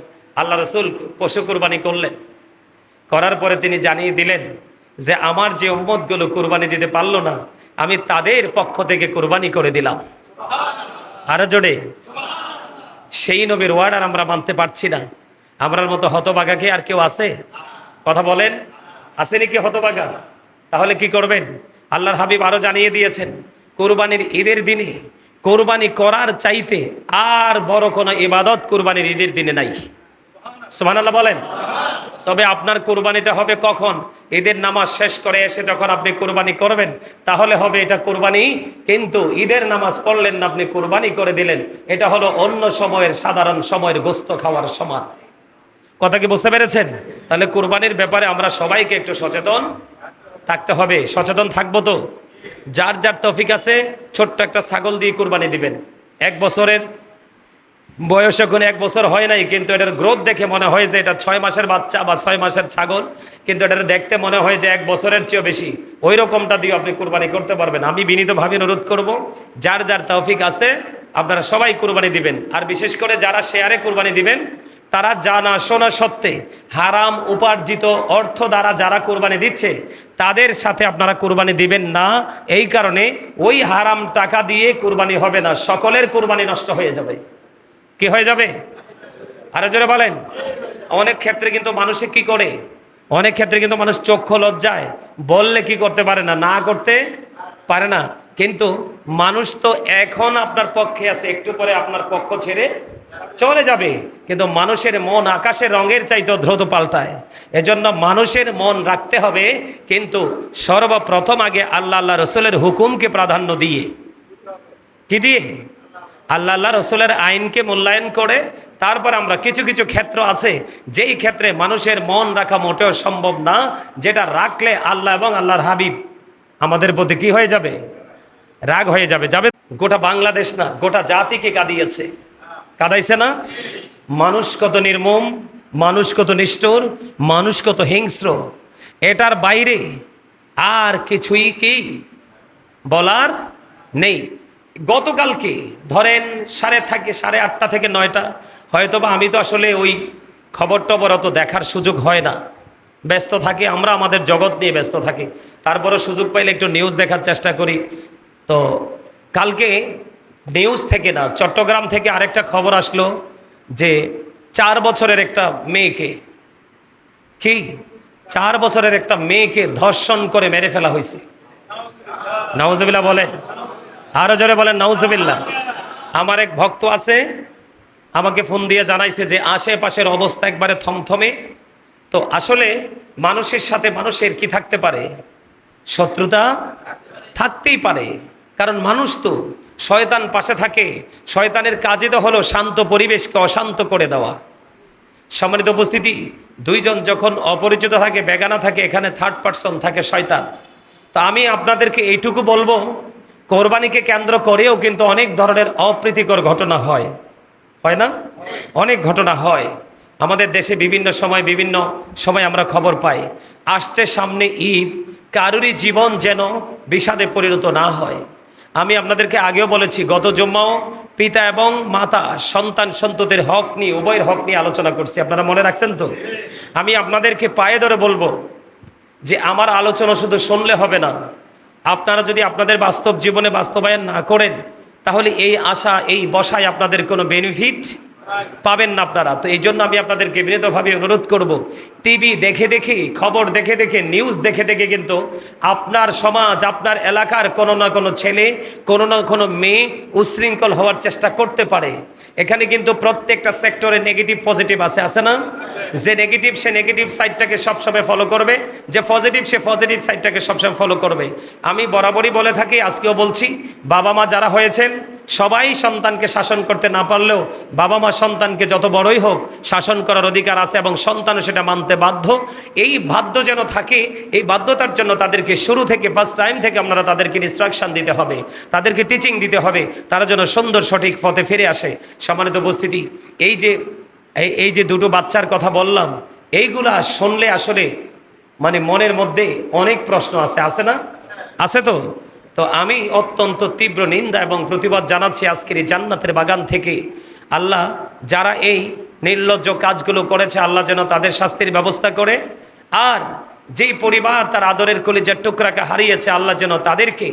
আল্লাহ রসুল পশু কোরবানি করলেন, করার পরে তিনি জানিয়ে দিলেন যে আমার যে উম্মতগুলো কোরবানি দিতে পারলো না, আমি তাদের পক্ষ থেকে কোরবানি করে দিলাম। আরো জোরে। সেই নবীর ওয়ার্ড আর আমরা মানতে পারছি না। আমরার মতো হতভাগা কি আর কেউ আছে? কথা বলেন, আসেনি কি হতভাগা? তাহলে কি করবেন? আল্লাহর হাবিব আরো জানিয়ে দিয়েছেন, কোরবানির ঈদের দিনে কোরবানি করার চাইতে আর বড় কোনো ইবাদত কোরবানির ঈদের দিনে নাই। সুবহানাল্লাহ বলেন। তবে আপনার কোরবানিটা হবে কখন? ঈদের নামাজ শেষ করে এসে যখন আপনি কোরবানি করবেন, তাহলে হবে এটা কোরবানি। কিন্তু ঈদের নামাজ পড়লেন না, আপনি কোরবানি করে দিলেন, এটা হলো অন্য সময়ের সাধারণ সময়ের গোস্ত খাওয়ার সমান। কথা কি বুঝতে পেরেছেন? তাহলে কোরবানির ব্যাপারে আমরা সবাইকে একটু সচেতন থাকতে হবে। সচেতন থাকবো তো? যার যার তৌফিক আছে ছোট্ট একটা ছাগল দিয়ে কোরবানি দিবেন। 1 বছরের বয়স এখন 1 বছর হয় নাই, কিন্তু এটার গ্রোথ দেখে মনে হয় যে এটা 6 মাসের বাচ্চা বা 6 মাসের ছাগল, কিন্তু এটার দেখতে মনে হয় যে 1 বছরের চেয়েও বেশি। ওই রকমটা দিয়ে আপনি কোরবানি করতে পারবেন। আমি বিনীতভাবে অনুরোধ করব, যার যার তৌফিক আছে আপনারা সবাই কোরবানি দিবেন। আর বিশেষ করে যারা শেয়ারে কোরবানি দিবেন, তারা জানা শোনা সত্ত্বে হারাম উপার্জিত অর্থ দ্বারা যারা কোরবানি দিচ্ছে তাদের সাথে আপনারা কোরবানি দিবেন না। এই কারণে ওই হারাম টাকা দিয়ে কোরবানি হবে না, সকলের কোরবানি নষ্ট হয়ে যাবে। কি হয়ে যাবে? আরো জোরে বলেন। অনেক ক্ষেত্রে কিন্তু মানুষে কি করে, অনেক ক্ষেত্রে কিন্তু মানুষ চক্ষু লজ্জায় বললে কি করতে পারে না, না করতে পারে না। কিন্তু মানুষ তো এখন আপনার পক্ষে আছে, একটু পরে আপনার পক্ষ ছেড়ে চলে যাবে, কিন্তু মানুষের মন আকাশের রঙের চাইতে দ্রুত পাল্টায়। এজন্য মানুষের মন রাখতে হবে, কিন্তু সর্বপ্রথম আগে আল্লাহ আল্লাহ রসুলের হুকুমকে প্রাধান্য দিয়ে, কি দিয়ে? আল্লাহ আল্লাহ রসুলের আইনকে মূল্যায়ন করে তারপর আমরা কিছু কিছু ক্ষেত্র আছে যেই ক্ষেত্রে মানুষের মন রাখা মোটেও সম্ভব না, যেটা রাখলে আল্লাহ এবং আল্লাহর হাবিব আমাদের প্রতি কি হয়ে যাবে? রাগ হয়ে যাবে। যাবে গোটা বাংলাদেশ না, গোটা জাতিকে কাঁদিয়েছে, কাঁদাইছে না? মানুষ কত নির্মম, মানুষ কত নিষ্ঠুর, মানুষ কত হিংস্র, এটার বাইরে আর কিছুই কি বলার নেই। গতকালকে ধরেন 8:30 থেকে 9টা, হয়তোবা আমি তো আসলে ওই খবর টবর অত দেখার সুযোগ হয় না, ব্যস্ত থাকি, আমরা আমাদের জগৎ নিয়ে ব্যস্ত থাকি। তারপরে সুযোগ পাইলে একটু নিউজ দেখার চেষ্টা করি। তো কালকে নিউজ থেকে না, চট্টগ্রাম থেকে আরেকটা খবর আসলো যে 4 বছরের একটা মেয়েকে, কি 4 বছরের একটা মেয়েকে ধর্ষণ করে মেরে ফেলা হয়েছে। নাউজুবিল্লাহ বলেন, আরো জোরে বলেন নাউজুবিল্লাহ। আমার এক ভক্ত আছে, আমাকে ফোন দিয়ে জানাইছে যে আশেপাশের অবস্থা একবারে থমথমে। তো আসলে মানুষের সাথে মানুষের কি থাকতে পারে? শত্রুতা থাকতেই পারে, কারণ মানুষ তো, শয়তান পাশে থাকে, শয়তানের কাজই তো হলো শান্ত পরিবেশকে অশান্ত করে দেওয়া। সম্মানিত উপস্থিতি, দুইজন যখন অপরিচিত থাকে, বেগানা থাকে, এখানে থার্ড পারসন থাকে শয়তান। তো আমি আপনাদেরকে এইটুকু বলবো, কোরবানিকে কেন্দ্র করেও কিন্তু অনেক ধরনের অপ্রীতিকর ঘটনা হয়, হয় না? অনেক ঘটনা হয় আমাদের দেশে, বিভিন্ন সময় আমরা খবর পাই। আসছে সামনে ঈদ, কারুরই জীবন যেন বিষাদে পরিণত না হয়। আমি আপনাদেরকে আগেও বলেছি, গত জুম্মাও পিতা এবং মাতা সন্তান সন্ততির হক নিয়ে, উভয়ের হক নিয়ে আলোচনা করছি, আপনারা মনে রাখছেন তো? আমি আপনাদেরকে পায়ে ধরে বলবো যে আমার আলোচনা শুধু শুনলে হবে না, আপনারা যদি আপনাদের বাস্তব জীবনে বাস্তবায়ন না করেন, তাহলে এই আশা, এই বসায় আপনাদের কোনো বেনিফিট পাবেন না আপনারা। তো এই জন্য আমি আপনাদেরকে বিনীতভাবে অনুরোধ করব, টিভি দেখে দেখে, খবর দেখে দেখে, নিউজ দেখে দেখে কিন্তু আপনার সমাজ, আপনার এলাকার কোনো না কোনো ছেলে, কোনো না কোনো মেয়ে উচ্ছৃঙ্খল হওয়ার চেষ্টা করতে পারে। এখানে কিন্তু প্রত্যেকটা সেক্টরে নেগেটিভ পজিটিভ আছে না? যে নেগেটিভ, সে নেগেটিভ সাইডটাকে সবসময় ফলো করবে, যে পজিটিভ, সে পজিটিভ সাইডটাকে সবসময় ফলো করবে। আমি বরাবরই বলে থাকি, আজকেও বলছি, বাবা মা যারা হয়েছেন সবাই সন্তানকে শাসন করতে না পারলেও বাবা মা সন্তানকে যত বড়ই হোক শাসন করার অধিকার আছে, এবং সন্তানও সেটা মানতে বাধ্য। এই বাধ্য যেন থাকে, এই বাধ্যতার জন্য তাদেরকে শুরু থেকে, ফার্স্ট টাইম থেকে আপনারা তাদেরকে ইনস্ট্রাকশন দিতে হবে, তাদেরকে টিচিং দিতে হবে, তারা যেন সুন্দর সঠিক পথে ফিরে আসে। সম্মানিত উপস্থিতি, এই যে দুটো বাচ্চার কথা বললাম, এইগুলা শুনলে আসলে মানে মনের মধ্যে অনেক প্রশ্ন আছে না? আছে তো? তো আমি অত্যন্ত তীব্র নিন্দা এবং প্রতিবাদ জানাচ্ছি আজকের এই জান্নাতের বাগান থেকে। আল্লাহ যারা এই নির্লজ্জ কাজগুলো করেছে, আল্লাহ যেন তাদের শাস্তির ব্যবস্থা করে, আর যেই পরিবার তার আদরের কলিজার টুকরাকে হারিয়েছে, আল্লাহ যেন তাদেরকে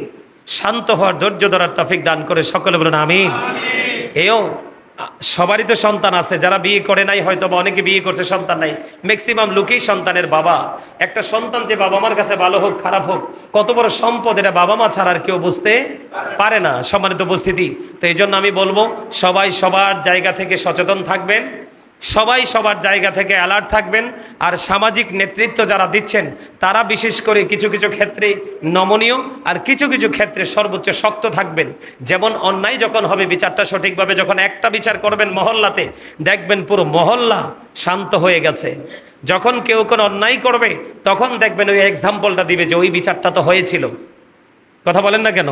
শান্ত হওয়ার, ধৈর্য ধরার তৌফিক দান করে। সকলে বলুন আমিন। এও সবারই তো সন্তান আছে, যারা বিয়ে করে নাই, হয়তো বা অনেকে বিয়ে করছে, সন্তান নাই। ম্যাক্সিমাম লোকই সন্তানের বাবা। একটা সন্তান যে বাবা মার কাছে ভালো হোক খারাপ হোক, কত বড় সম্পদ, এটা বাবা মা ছাড়া আর কেউ বুঝতে পারে না। সম্মানিত উপস্থিতি, তো এই জন্য আমি বলবো, সবাই সবার জায়গা থেকে সচেতন থাকবেন, সবাই সবার জায়গা থেকে অ্যালার্ট থাকবেন। আর সামাজিক নেতৃত্ব যারা দিচ্ছেন, তারা বিশেষ করে কিছু কিছু ক্ষেত্রে নমনীয়, আর কিছু কিছু ক্ষেত্রে সর্বোচ্চ শক্ত থাকবেন। যেমন অন্যায় যখন হবে, বিচারটা সঠিকভাবে যখন একটা বিচার করবেন মহল্লাতে, দেখবেন পুরো মহল্লা শান্ত হয়ে গেছে। যখন কেউ কোনো অন্যায় করবে, তখন দেখবেন ওই এক্সাম্পলটা দিবে যে ওই বিচারটা তো হয়েছিল। কথা বলেন না কেন?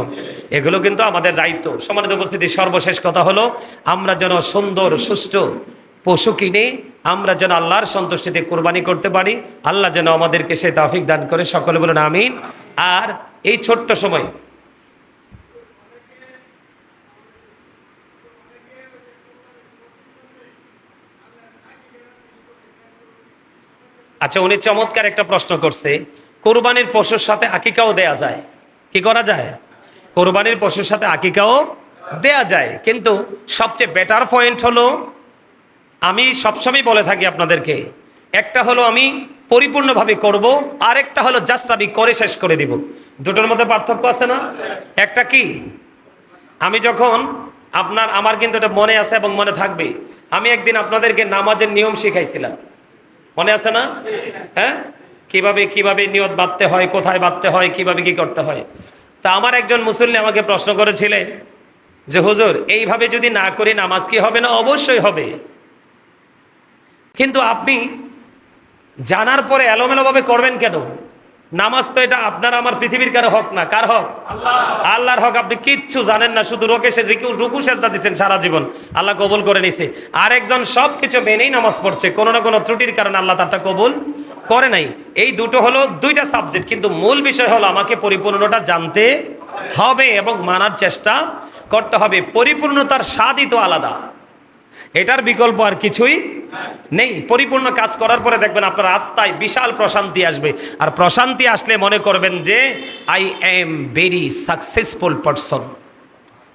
এগুলো কিন্তু আমাদের দায়িত্ব। সম্মানিত উপস্থিতি, সর্বশেষ কথা হলো, আমরা যেন সুন্দর সুষ্ঠু পশু কিনে আমরা যেন আল্লাহর সন্তুষ্টিতে কোরবানি করতে পারি। আল্লাহ যেন আমাদেরকে সেই তৌফিক দান করে। সকলে বলুন আমিন। আর এই ছোট্ট সময়, আচ্ছা, উনি চমৎকার একটা প্রশ্ন করছে, কোরবানির পশুর সাথে আকিকাও দেয়া যায়, কি করা যায়? কোরবানির পশুর সাথে আকিকাও দেয়া যায়, কিন্তু সবচেয়ে বেটার পয়েন্ট হলো, আমি সবসময় বলে থাকি আপনাদেরকে, একটা হলো আমি পরিপূর্ণভাবে করব, আর একটা হলো জাস্ট আমি করে শেষ করে দিব। দুটোর মধ্যে পার্থক্য আছে না? একটা কি, আমি যখন আমার কিন্তু এটা মনে আছে এবং মনে থাকবে, আমি একদিন আপনাদেরকে নামাজের নিয়ম শিখাইছিলাম, মনে আছে না? হ্যাঁ, কিভাবে কিভাবে নিয়ত বাঁধতে হয়, কোথায় বাঁধতে হয়, কিভাবে কি করতে হয়। তা আমার একজন মুসল্লি আমাকে প্রশ্ন করেছিলেন যে হুজুর, এইভাবে যদি না করি নামাজ কি হবে না? অবশ্যই হবে, কিন্তু আপনি জানার পরে এলোমেলোভাবে করবেন কেন? নামাজ তো এটা আপনার আমার পৃথিবীর কারো হক না। কার হক? আল্লাহর হক। আপনি কিচ্ছু জানেন না, শুধু রুকু সেজদা দিচ্ছেন সারা জীবন, আল্লাহ কবুল করে নিছে। আরেকজন সবকিছু মেনেই নামাজ পড়ছে, কোনো না কোনো ত্রুটির কারণে আল্লাহ তারটা কবুল করে নাই। এই দুটো হলো দুইটা সাবজেক্ট, কিন্তু মূল বিষয় হলো আমাকে পরিপূর্ণটা জানতে হবে এবং মানার চেষ্টা করতে হবে। পরিপূর্ণতার স্বাদই তো আলাদা, এটার বিকল্প আর কিছুই নেই। পরিপূর্ণ কাজ করার পরে দেখবেন আপনার আত্মায় বিশাল প্রশান্তি আসবে, আর প্রশান্তি আসলে মনে করবেন যে I am very successful person,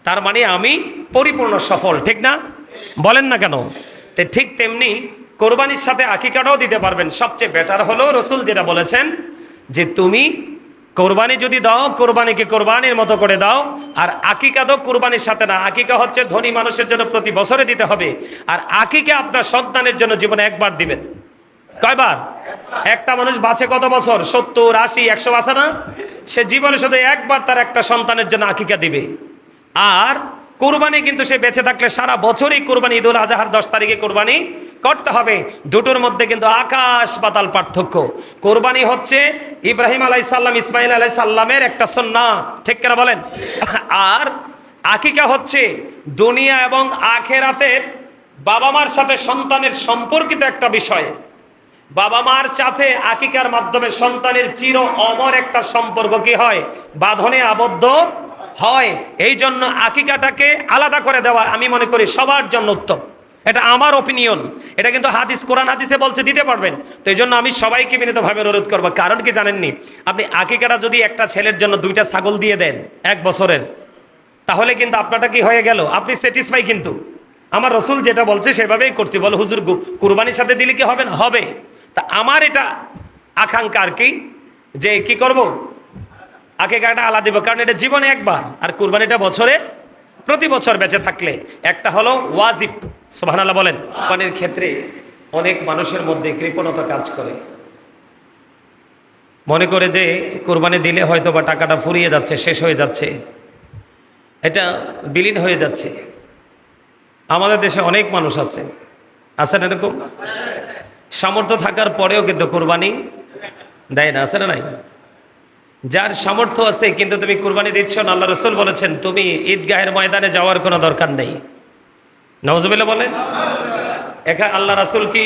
তার মানে আমি পরিপূর্ণ সফল। ঠিক না? বলেন না কেন? ঠিক তেমনি কোরবানির সাথে আকিকাটাও দিতে পারবেন। সবচেয়ে বেটার হলো রসুল যেটা বলেছেন যে তুমি কোরবানি যদি দাও, কোরবানিকে কোরবানির মতো করে দাও। আর আকিকা তো কোরবানির সাথে না, আকিকা হচ্ছে ধনী মানুষের জন্য প্রতি বছরে দিতে হবে, আর আকিকা আপনার সন্তানের জন্য জীবনে একবার দিবেন। কয়বার? একটা মানুষ বাঁচে কত বছর? 70, 80, 100 বাঁচে না? সে জীবনে শুধু একবার তার একটা সন্তানের জন্য আকিকা দিবে। আর কোরবানি কিন্তু সে বেঁচে থাকলে সারা বছরই কোরবানি, ঈদুল আজহার 10 তারিখে কোরবানি করতে হবে। দুটোর মধ্যে কিন্তু আকাশ পাতাল পার্থক্য। কোরবানি হচ্ছে ইব্রাহিম আলাইহিস সালাম, ইসমাইল আলাইহিস সালামের একটা সুন্নাত, ঠিক কিনা বলেন? আর আকিকা হচ্ছে দুনিয়া এবং আখেরাতের বাবা মার সাথে সন্তানের সম্পর্কিত একটা বিষয়। বাবা মার সাথে আকিকার মাধ্যমে সন্তানের চির অমর একটা সম্পর্ক কি হয়? বাঁধনে আবদ্ধ হয়। এই জন্য আকিকাটাকে আলাদা করে দেওয়া আমি মনে করি সবার জন্য উত্তম। এটা আমার অপিনিয়ন, এটা কিন্তু হাদিস, কোরআন হাদিসে বলছে দিতে পারবেন। তো এই জন্য আমি সবাইকে বিনীতভাবে অনুরোধ করবো। কারণ কি জানেননি? আপনি আকিকাটা যদি একটা ছেলের জন্য 2টা ছাগল দিয়ে দেন 1 বছরের, তাহলে কিন্তু আপনারটা কি হয়ে গেল? আপনি স্যাটিসফাই। কিন্তু আমার রসুল যেটা বলছে সেভাবেই করছি। বলে হুজুর কুরবানির সাথে দিলে কি হবে না? হবে। তা আমার এটা আকাঙ্ক্ষা আর কি, যে কি করব, আকিকাটা আলাদা দিব, কারণ এটা জীবনে একবার, আর কুরবানিটা বছরে প্রতি বছর বেঁচে থাকলে। একটা হলো ওয়াজিব, সুবহানাল্লাহ বলেন। কোরবানির ক্ষেত্রে অনেক মানুষের মধ্যে কৃপণতা কাজ করে, মনে করে যে কোরবানি দিলে হয়তো বা টাকাটা ফুরিয়ে যাচ্ছে, শেষ হয়ে যাচ্ছে, এটা বিলীন হয়ে যাচ্ছে। আমাদের দেশে অনেক মানুষ আছে, আছেন এরকম, সামর্থ্য থাকার পরেও কিন্তু কোরবানি দেয় না, আছে না? নাই। যার সামর্থ্য আছে কিন্তু তুমি কুরবানি দিচ্ছ না, আল্লাহ রসুল বলেছেন তুমি ঈদগাহের ময়দানে যাওয়ার কোনো দরকার নেই। নাউজুবিল্লাহ বলেন। এখানে আল্লাহ রসুল কি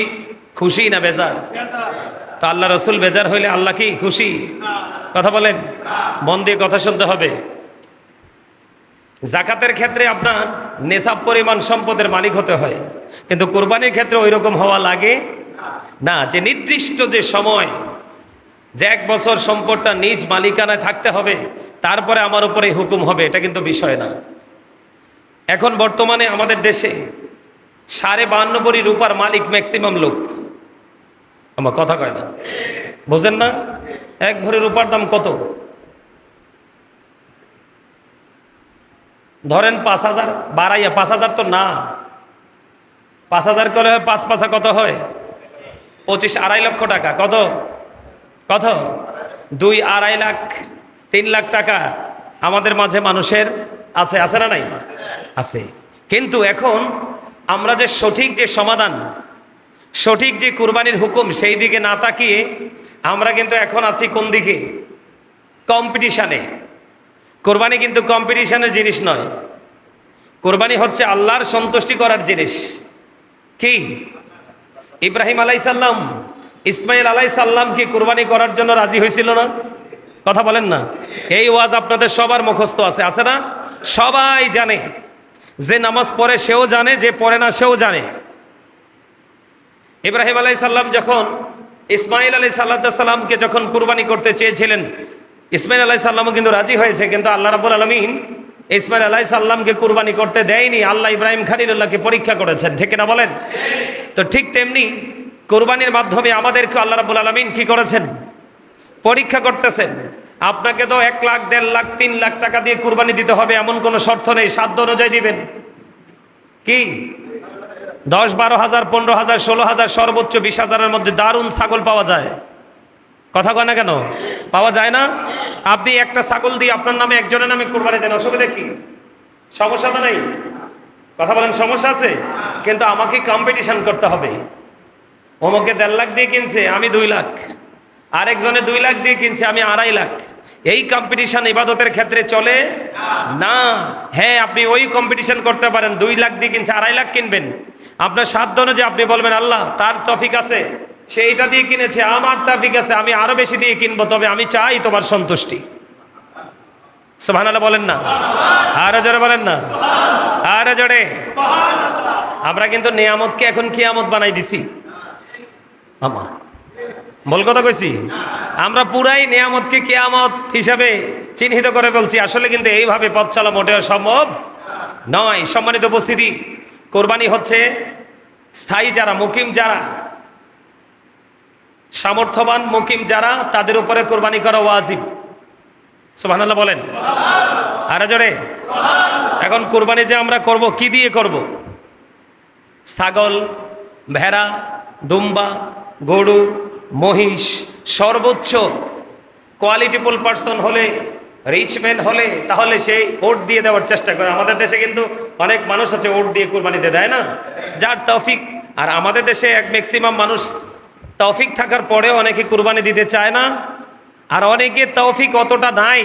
খুশি না বেজার? তো আল্লাহ রসুল বেজার হইলে আল্লাহ কি খুশি? কথা বলেন, মন দিয়ে কথা শুনতে হবে। জাকাতের ক্ষেত্রে আপনার নেশাব পরিমাণ সম্পদের মালিক হতে হয়, কিন্তু কোরবানির ক্ষেত্রে ওই রকম হওয়া লাগে না, যে নির্দিষ্ট যে সময়, যে 1 বছর সম্পদটা নিজ মালিকানায় থাকতে হবে, তারপরে আমার উপরে হুকুম হবে, এটা কিন্তু বিষয় না। এখন বর্তমানে আমাদের দেশে 52.5 ভরি রূপার মালিক ম্যাক্সিমাম লোক। আমার কথা কয় না, বোঝেন না? 1 ভরি রূপার দাম কত? ধরেন 5,000, বাড়াইয়া 5,000 তো না, 5,000 করে 5 পাঁচা কত হয়? 25, 2.5 লক্ষ টাকা। কত? কত? 2, 2.5 লাখ, 3 লাখ টাকা আমাদের মাঝে মানুষের আছে, আছে না নাই? আছে। কিন্তু এখন আমরা যে সঠিক যে সমাধান, সঠিক যে কুরবানির হুকুম, সেই দিকে না তাকিয়ে আমরা কিন্তু এখন আছি কোন দিকে? কম্পিটিশানে। কোরবানি কিন্তু কম্পিটিশনের জিনিস নয়, কোরবানি হচ্ছে আল্লাহর সন্তুষ্টি করার জিনিস। কি? ইব্রাহিম আলাইহিস সালাম, ইসমাইল আলাইহিস সালাম কি কোরবানি করার জন্য রাজি হয়েছিল না? কথা বলেন না। এই ওয়াজ আপনাদের সবার মুখস্থ আছে, আছে না? সবাই জানে, যে নামাজ পড়ে সেও জানে, যে পড়ে না সেও জানে। ইব্রাহিম আলাইহিস সালাম যখন ইসমাইল আলাইহিস সালামকে যখন কুরবানি করতে চেয়েছিলেন, ইসমাইল আলাইহিস সালামও কিন্তু রাজি হয়েছে, কিন্তু আল্লাহ রাব্বুল আলামিন ইসমাইল আলাইহিস সালামকে কুরবানি করতে দেয়নি। আল্লাহ ইব্রাহিম খলিলুল্লাহকে পরীক্ষা করেছেন, ঠিক না বলেন? তো ঠিক তেমনি কুরবানির মাধ্যমে আমাদেরকে আল্লাহ রাব্বুল আলামিন কি করেছেন? পরীক্ষা করতেছেন। আপনাকে তো 1 লাখ, 1.5 লাখ, 3 লাখ টাকা দিয়ে কুরবানি দিতে হবে এমন কোনো শর্ত নেই, সাধ্য অনুযায়ী দিবেন। কি 10-12 হাজার, 15 হাজার, 16 হাজার, সর্বোচ্চ 20 হাজারের মধ্যে দারুণ ছাগল পাওয়া যায়। কথা কয় না কেন? পাওয়া যায় না? আপনি একটা ছাগল দিয়ে আপনার নামে, একজনের নামে কোরবানি দেন, অসুবিধা কি? সমস্যা তো নেই। কথা বলেন, সমস্যা আছে? কিন্তু আমাকে কম্পিটিশন করতে হবে। অমুকে 1.5 লাখ দিয়ে কিনছে, আমি 2 লাখ। আরেকজনে 2 লাখ দিয়ে কিনছে, আমি 2.5 লাখ। এই কম্পিটিশন ইবাদতের ক্ষেত্রে চলে না। হ্যাঁ, আপনি ওই কম্পিটিশন করতে পারেন, 2 লাখ দিয়ে কিনছে, 2.5 লাখ কিনবেন। আপনার সাধ্য অনুযায়ী আপনি বলবেন, আল্লাহ তার তৌফিক আছে, সে এটা দিয়ে কিনেছে, আমার তৌফিক আছে, আমি আরো বেশি দিয়ে কিনবো, তবে আমি চাই তোমার সন্তুষ্টি। সুবহানাল্লাহ বলেন না? আরো জোরে বলেন না? আরো জোরে। আমরা কিন্তু নিয়ামতকে এখন কিয়ামত বানাই দিছি। আমা বল কথা কইছি, আমরা পুরাই নিয়ামতকে কিয়ামত হিসাবে চিহ্নিত করে বলছি। আসলে কিন্তু এইভাবে পথ চলা মোটেও সম্ভব নয়। সম্মানিত উপস্থিতি, কোরবানি হচ্ছে স্থায়ী যারা, মুকিম যারা, সামর্থ্যবান মুকিম যারা, তাদের উপরে কোরবানি করা ওয়াজিব। সুবহানাল্লাহ বলেন। আরে জোরে। এখন কোরবানি যে আমরা করব, কি দিয়ে করব? ছাগল, ভেড়া, দুম্বা, গরু, মহিষ, সর্বোচ্চ কোয়ালিটিফুল পার্সন হলে, রিচম্যান হলে, তাহলে সেই ওট দিয়ে দেওয়ার চেষ্টা করে। আমাদের দেশে কিন্তু অনেক মানুষ আছে ওট দিয়ে কোরবানিতে দেয় না, যার তৌফিক। আর আমাদের দেশে এক ম্যাক্সিমাম মানুষ তৌফিক থাকার পরেও অনেকে কুরবানি দিতে চায় না, আর অনেকে তৌফিক অতটা নাই,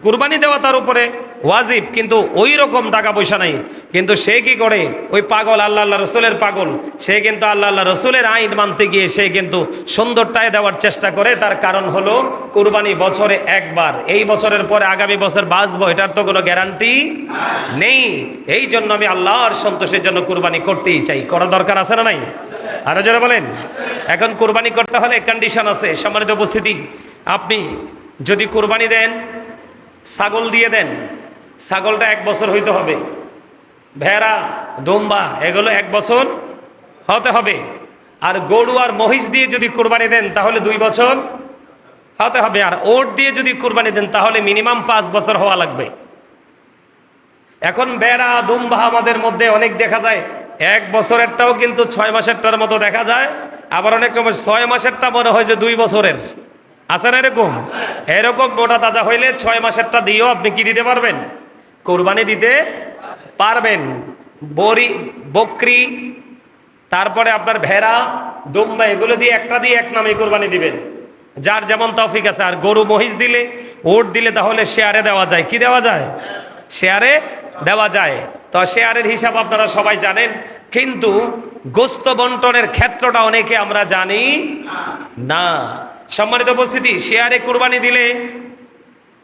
কুরবানি দেওয়া তার উপরে ওয়াজিব, কিন্তু ওই রকম টাকা পয়সা নাই। কিন্তু সে কি করে? ওই পাগল, আল্লাহ আল্লাহ রসুলের পাগল, সে কিন্তু আল্লাহ আল্লাহ রসুলের আইন মানতে গিয়ে সে কিন্তু সুন্দরটায় দেওয়ার চেষ্টা করে। তার কারণ হলো কুরবানি বছরে একবার, এই বছরের পরে আগামী বছর বাঁচবো, এটার তো কোনো গ্যারান্টি নেই। এই জন্য আমি আল্লাহর সন্তোষের জন্য কুরবানি করতেই চাই। করা দরকার আছে না নাই? আরো যারা বলেন। এখন কুরবানি করতে হলে কন্ডিশন আছে। সম্মানিত উপস্থিতি, আপনি যদি কুরবানি দেন, ছাগল দিয়ে দেন, ছাগলটা 1 বছর হইতে হবে। ভেড়া, দুম্বা, এগুলো 1 বছর হতে হবে। আর গরু আর মহিষ দিয়ে যদি কুরবানি দেন, তাহলে 2 বছর হতে হবে। আর ওট দিয়ে যদি কুরবানি দেন, তাহলে মিনিমাম 5 বছর হওয়া লাগবে। এখন ভেড়া, দুম্বা আমাদের মধ্যে অনেক দেখা যায় 1 বছরেরটাও কিন্তু 6 মাসেরটার মতো দেখা যায়, আবার অনেক সময় 6 মাসেরটা মনে হয় যে 2 বছরের। আছে না এরকম? এরকম মোটা তাজা হইলে 6 মাসেরটা দিয়েও আপনি কি দিতে পারবেন? কোরবানি দিতে পারবেন। বকরি, তারপরে আপনার ভেড়া, দুম্বা, এগুলো দিয়ে একটা দিয়ে এক নামে কোরবানি দিবেন, যার যেমন তৌফিক আছে। আর গরু মহিষ দিলে, ওট দিলে, তাহলে শেয়ারে দেওয়া যায়। কি দেওয়া যায়? শেয়ারে দেওয়া যায়। তো শেয়ারের হিসাব আপনারা সবাই জানেন, কিন্তু গোস্ত বন্টনের ক্ষেত্রটা অনেকে আমরা জানি না। সম্মানিত উপস্থিতি, শেয়ারে কুরবানি দিলে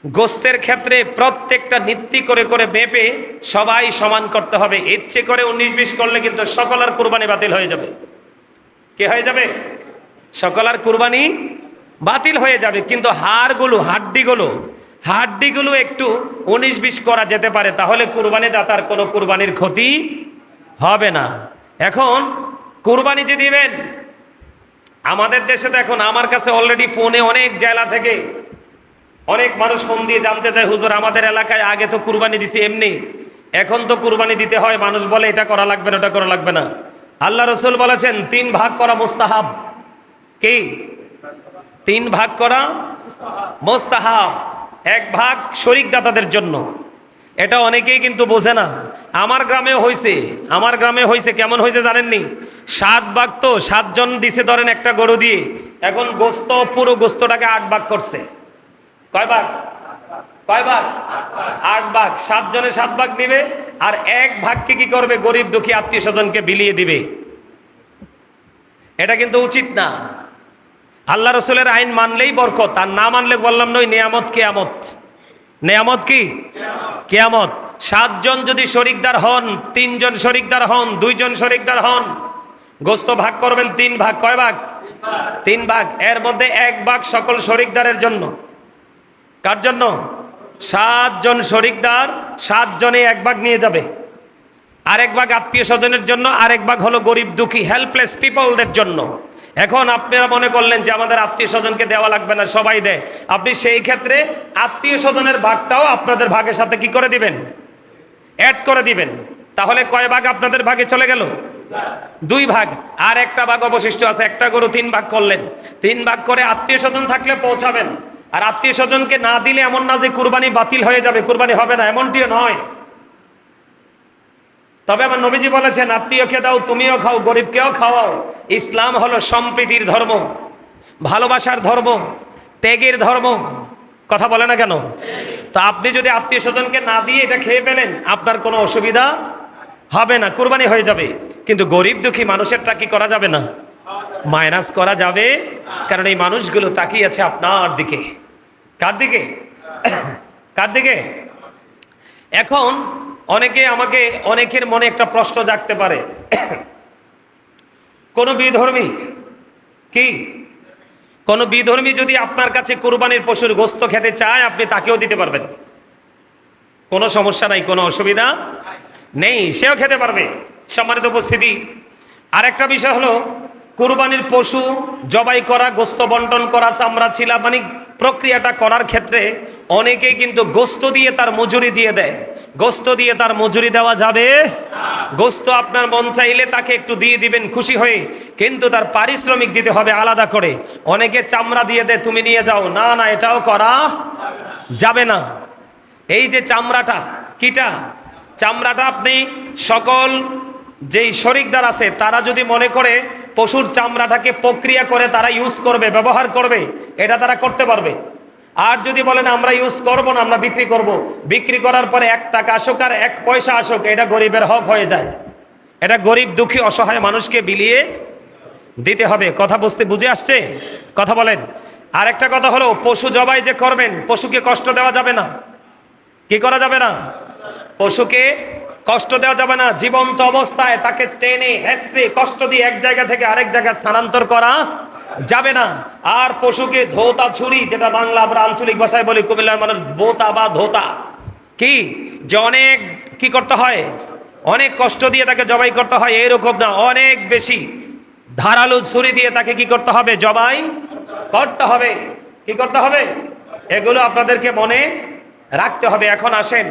গোস্তের ক্ষেত্রে প্রত্যেকটা নীতি করে করে মেপে সবাই সমান করতে হবে। ইচ্ছে করে 19-20 করলে কিন্তু সকলের কুরবানি বাতিল হয়ে যাবে। কি হয়ে যাবে? সকলের কুরবানি বাতিল হয়ে যাবে। কিন্তু হাড্ডিগুলো একটু 19-20 করা যেতে পারে, তাহলে কুরবানি দাতার কোনো কুরবানির ক্ষতি হবে না। এখন কুরবানি যে দিবেন, আমাদের দেশে তো এখন আমার কাছে অলরেডি ফোনে অনেক জেলা থেকে অনেক মানুষ ফোন দিয়ে জানতে চায়, হুজুর আমাদের এলাকায় আগে তো কুরবানি দিছি এমনি, এখন তো কুরবানি দিতে হয়, মানুষ বলে এটা করা লাগবে না, ওটা করা লাগবে না। আল্লাহ রসুল বলেছেন 3 ভাগ করা মুস্তাহাব। কি? 3 ভাগ করা মুস্তাহাব। 1 ভাগ শরিক দাতাদের জন্য। এটা অনেকেই কিন্তু বোঝে না। আমার গ্রামে হয়েছে কেমন হয়েছে জানেননি? 7 ভাগ, তো 7 জন দিছে ধরেন একটা গরু দিয়ে, এখন গোস্ত, পুরো গোস্তটাকে 8 ভাগ করছে। কয় ভাগ? 8 ভাগ। 7 জনে 7 ভাগ দিবে, আর 1 ভাগকে কি করবে? গরিব দুঃখী আত্মীয় স্বজনকে বিলিয়ে দিবে। এটা কিন্তু উচিত না। আল্লাহ রসুলের আইন মানলেই বরকত, আর না মানলে বললাম নয় নিয়ামত কিয়ামত। নিয়ামত কি? কিয়ামত। 7 জন যদি শরিকদার হন, 3 জন শরিকদার হন, 2 জন শরিকদার হন, গোস্ত ভাগ করবেন 3 ভাগ। কয় ভাগ? 3 ভাগ। এর মধ্যে 1 ভাগ সকল শরিকদারের জন্য। কার জন্য? 7 জন শরিকদার, 7 জনে 1 ভাগ নিয়ে যাবে। আরেক ভাগ আত্মীয় স্বজনের জন্য, আরেক ভাগ হলো গরিব দুঃখী হেল্পলেস পিপলদের জন্য। এখন আপনারা মনে করলেন যে আমাদের আত্মীয় স্বজনকে দেওয়া লাগবে না, সবাই দেয়। আপনি সেই ক্ষেত্রে আত্মীয় স্বজনের ভাগটাও আপনাদের ভাগের সাথে কি করে দিবেন? অ্যাড করে দিবেন। তাহলে কয় ভাগ আপনাদের ভাগে চলে গেল? 2 ভাগ, আর একটা ভাগ অবশিষ্ট আছে। একটা গরু 3 ভাগ করলেন, 3 ভাগ করে আত্মীয় স্বজন থাকলে পৌঁছাবেন। আর আত্মীয় স্বজনকে না দিলে এমন না যে কুরবানি বাতিল হয়ে যাবে, কুরবানি হবে না, এমনটিও নয়। তবে আমার নবীজি বলেছেন, আত্মীয়কে দাও, তুমিও খাও, গরিবকেও খাওয়াও। ইসলাম হলো সম্প্রীতির ধর্ম, ভালোবাসার ধর্ম, ত্যাগের ধর্ম। কথা বলে না কেন? তো আপনি যদি আত্মীয় স্বজনকে না দিয়ে এটা খেয়ে ফেলেন, আপনার কোনো অসুবিধা হবে না, কুরবানি হয়ে যাবে। কিন্তু গরিব দুঃখী মানুষেরটা কি করা যাবে না? মাইনাস করা যাবে, কারণ এই মানুষগুলো তাকিয়ে আছে আপনার দিকে। কার দিকে? কার দিকে? এখন অনেকের মনে একটা প্রশ্ন জাগতে পারে, কোন বিধর্মী যদি আপনার কাছে কুরবানির পশুর গোশত খেতে চায়, আপনি তাকেও দিতে পারবেন, কোনো সমস্যা নাই, কোনো অসুবিধা নেই, সেও খেতে পারবে। সম্মানিত উপস্থিতি, আরেকটা বিষয় হলো, কুরবানির পশু জবাই করা, গোশত বন্টন করা, চামড়া ছিলা, মানে প্রক্রিয়াটা করার ক্ষেত্রে অনেকেই কিন্তু গোশত দিয়ে তার মজুরি দিয়ে দেয়। গোশত দিয়ে তার মজুরি দেওয়া যাবে? গোশত আপনার মন চাইলে তাকে একটু দিয়ে দিবেন খুশি হয়ে, কিন্তু তার পারিশ্রমিক দিতে হবে আলাদা করে। অনেকে চামড়া দিয়ে দেয়, তুমি নিয়ে যাও, না না, এটাও করা যাবে না। এই যে চামড়াটা, কিটা চামড়াটা, আপনি সকল যেই শরিকদার আছে তারা যদি মনে করে পশুর চামড়াটাকে প্রক্রিয়া করে তারা ইউজ করবে, ব্যবহার করবে, এটা তারা করতে পারবে। আর যদি বলেন আমরা ইউজ করব না, আমরা বিক্রি করব, বিক্রি করার পরে 1 টাকা আসুক আর 1 পয়সা আসুক, এটা গরিবের হক হয়ে যায়। এটা গরিব দুঃখী অসহায় মানুষকে বিলিয়ে দিতে হবে। কথা বুঝে আসছে? কথা বলেন। আর একটা কথা হলো, পশু জবাই যে করবেন, পশুকে কষ্ট দেওয়া যাবে না। কি করা যাবে না? পশুকে কষ্ট দেওয়া যাবে না। জীবন্ত অবস্থায় তাকে টেনে হেঁচড়ে কষ্ট দিয়ে এক জায়গা থেকে আরেক জায়গায় স্থানান্তর করা যাবে না। আর পশুকে ধোতা ছুরি, যেটা বাংলা আমরা আঞ্চলিক ভাষায় বলি, কুমিল্লার মানুষ বোতা বা ধোতা, কি যে অনেক কি করতে হয়, অনেক কষ্ট দিয়ে তাকে জবাই করতে হয়, এরকম না, অনেক বেশি ধারালো ছুরি দিয়ে তাকে কি করতে হবে, জবাই করতে হবে। কি করতে হবে? এগুলো আপনাদেরকে মনে রাখতে হবে। এখন আসেন,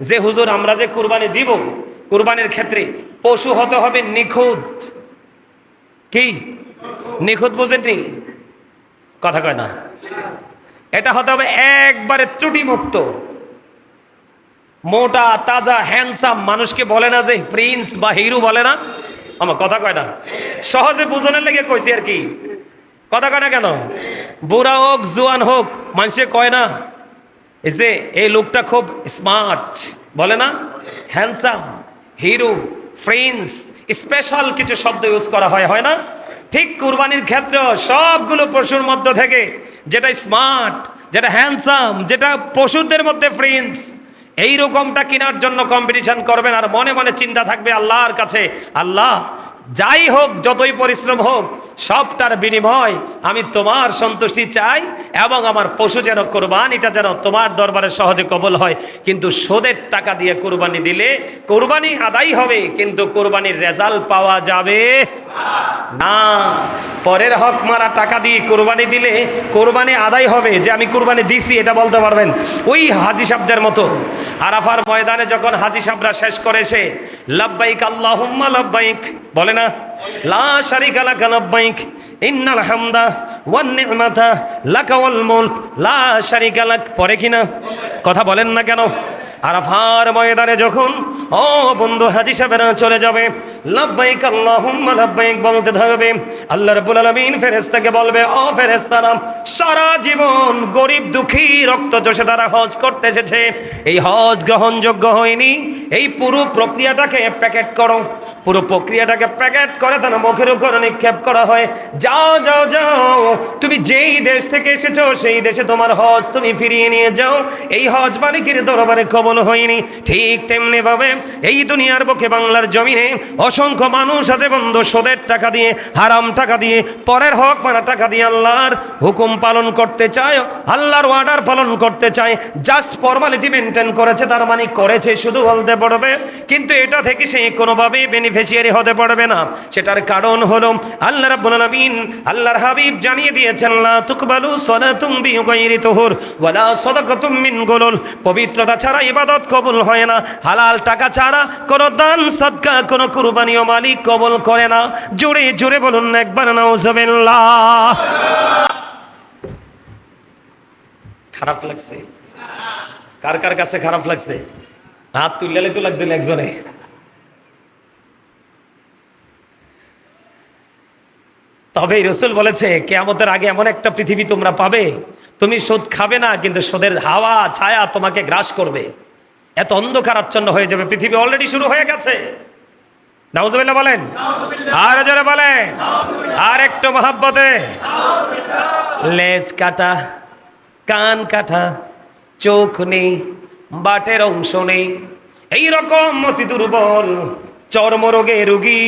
যে হুজুর আমরা যে কুরবানি দিব, কুরবানির ক্ষেত্রে পশু হতে হবে নিখুঁত। কি নিখুঁত বুঝেননি? কথা কয় না। এটা হতে হবে একবারে ত্রুটিমুক্ত, মোটা তাজা হ্যান্ডসাম। মানুষকে বলে না যে প্রিন্স বা হিরো, বলে না? আমার কথা কয় না, সহজে বুঝনের লেগে কইছি আর কি। কথা কয় না কেন? বুড়া হোক জোয়ান হোক, মানুষে কয় না এই যে এই লোকটা খুব স্মার্ট, বলে না? হ্যান্ডসাম, হিরো, প্রিন্স, স্পেশাল কিছু শব্দ ইউজ করা হয় না? ঠিক কুরবানির ক্ষেত্রে সবগুলো পশুর মধ্য থেকে যেটা স্মার্ট, যেটা হ্যান্ডসাম, যেটা পশুদের মধ্যে প্রিন্স, এই রকমটা কেনার জন্য কম্পিটিশন করবেন। আর মনে মনে চিন্তা থাকবে আল্লাহর কাছে, আল্লাহ যাই হোক, যতই পরিশ্রম হোক, সবটার বিনিময় আমি তোমার সন্তুষ্টি চাই, এবং আমার পশু যেন কোরবানিটা যেন তোমার দরবারে সহজে কবুল হয়। কিন্তু সুদের টাকা দিয়ে কোরবানি দিলে কোরবানি আদায় হবে, কিন্তু কোরবানির রেজাল্ট পাওয়া যাবে না। পরের হক মারা টাকা দিয়ে কোরবানি দিলে কোরবানি আদায় হবে, যে আমি কোরবানি দিছি এটা বলতে পারবেন। ওই হাজি সাহেবদের মতো আরাফার ময়দানে যখন হাজি সাহেবরা শেষ করেছে, লাব্বাইক আল্লাহুম্মা লাব্বাইক বলে না, লা শারিকা লাকা লাব্বাইক ইন্নাল হামদা ওয়ান নি'মাতা লাকা ওয়াল মুলক লা শারিকা লাক, পরে কিনা? কথা বলেন না কেন? আরাফার ময়দানে যখন ও বন্ধু হাজি সাহেবরা চলে যাবে, লাব্বাইক আল্লাহুম্মা লাব্বাইক বলতে থাকবে, আল্লাহ রাব্বুল আলামিন ফেরেশতাকে বলবে, ও ফেরেশতারা, সারা জীবন গরিব দুঃখী রক্ত চষে তারা হজ করতে এসেছে, এই হজ গ্রহণযোগ্য হয়নি, এই পুরো প্রক্রিয়াটাকে প্যাকেট করো। পুরো প্রক্রিয়াটাকে প্যাকেট করে তার মুখের উপর নিক্ষেপ করা হয়, যাও যাও যাও, তুমি যেই দেশ থেকে এসেছো সেই দেশে তোমার হজ তুমি ফিরিয়ে নিয়ে যাও, এই হজ মালিকের দরবারে কবুল হয়নি। ঠিক তেমনি ভাবে এই দুনিয়ার বুকে বাংলার জমিনে অসংখ্য মানুষ আছে বন্ধু, সুদের টাকা দিয়ে, হারাম টাকা দিয়ে, পরের হক মারা টাকা দিয়ে আল্লাহর হুকুম পালন করতে চায়, আল্লাহর অর্ডার পালন করতে চায়, জাস্ট ফর্মালিটি মেনটেন করেছে, তার মানে করেছে শুধু বলতে পারবে, কিন্তু এটা থেকে সে কোনোভাবেই বেনিফিশিয়ারি হতে পারবে না। সেটার কারণ হলো আল্লাহ রাব্বুল আলামিন, আল্লাহর হাবিব জানিয়ে দিয়েছেন, লা তুকবালু সালাতুম বিগাইরি তুহুর ওয়ালা সাদাকাতুম মিন গুলুল, পবিত্রতা ছাড়া ইবাদত কবুল হয় না। হালাল টাকা ছাড়া কোনো দান সদকা কোনো কুরবানিও মালিক কবুল করে না। জোরে জোরে বলুন না একবার নাউজুবিল্লাহ। খারাপ লাগছে? কার কার কাছে খারাপ লাগছে? হাত তুললে তো লাগছিল একজনে। তবে রসুল বলেছে কিয়ামতের আগে এমন একটা পৃথিবী তোমরা পাবে, তুমি সুদ খাবে না কিন্তু সুদের হাওয়া ছায়া তোমাকে গ্রাস করবে। এত অন্ধকার আচ্ছন্ন হয়ে যাবে। পৃথিবী অলরেডি শুরু হয়ে গেছে। নাউজুবিল্লাহ বলেন, আর জোরে বলেন, আর একটু মহাব্বতে। লেজ কাটা, কান কাটা, চোখ নেই, বাটের অংশ নেই, এইরকম অতি দুর্বল চর্মরোগে রোগী,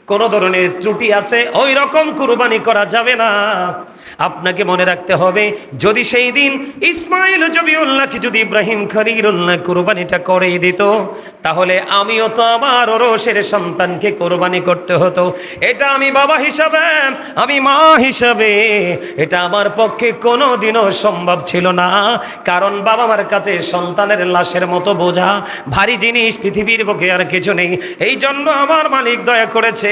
কোন ধরনের ত্রুটি আছে, ওই রকম কুরবানি করা যাবে না। আপনাকে মনে রাখতে হবে, যদি সেই দিন ইসমাইল জবিউল্লাহকে যদি ইব্রাহিম খলিলুল্লাহ কুরবানিটা করে দিত, তাহলে আমিও তো আমার ওরসের সন্তানকে কুরবানি করতে হতো। এটা আমি বাবা হিসাবে, আমি মা হিসাবে, এটা আমার পক্ষে কোনোদিনও সম্ভব ছিল না। কারণ বাবা মার কাছে সন্তানের লাশের মতো বোঝা ভারী জিনিস পৃথিবীর বুকে আর কিছু নেই। এই জন্য আমার মালিক দয়া করেছে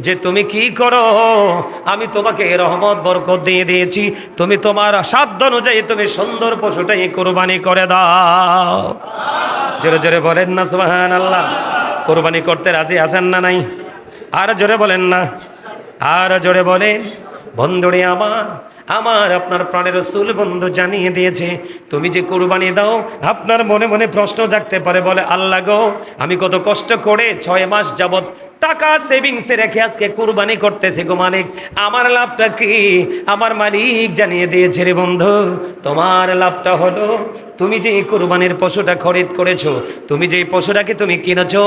যে তুমি কি করো, আমি তোমাকে রহমত বরকত দিয়ে দিয়েছি, তুমি তোমার সাধ্য অনুযায়ী তুমি সুন্দর পশুটাই কুরবানি করে দাও। জোরে জোরে বলেন না সুবহানাল্লাহ। কুরবানি করতে রাজি আছেন না নাই? আর জোরে বলেন না, আর জোরে বলেন। বন্ধুরে আমার, আমার আপনার প্রাণের রাসূল বন্ধু জানিয়ে দিয়েছে, তুমি যে কুরবানি দাও, আপনার মনে মনে প্রশ্ন জাগতে পারে, বলে আল্লাহ গো, আমি কত কষ্ট করে 6 মাস যাবত টাকা সেভিংসে রেখে আজকে কুরবানি করতেছি গো মালিক, আমার লাভটা কি? আমার মালিক জানিয়ে দিয়েছে রে বন্ধু, তোমার লাভটা হলো তুমি যে কুরবানির পশুটা খরিদ করেছো, তুমি যে পশুটাকে তুমি কিনেছো,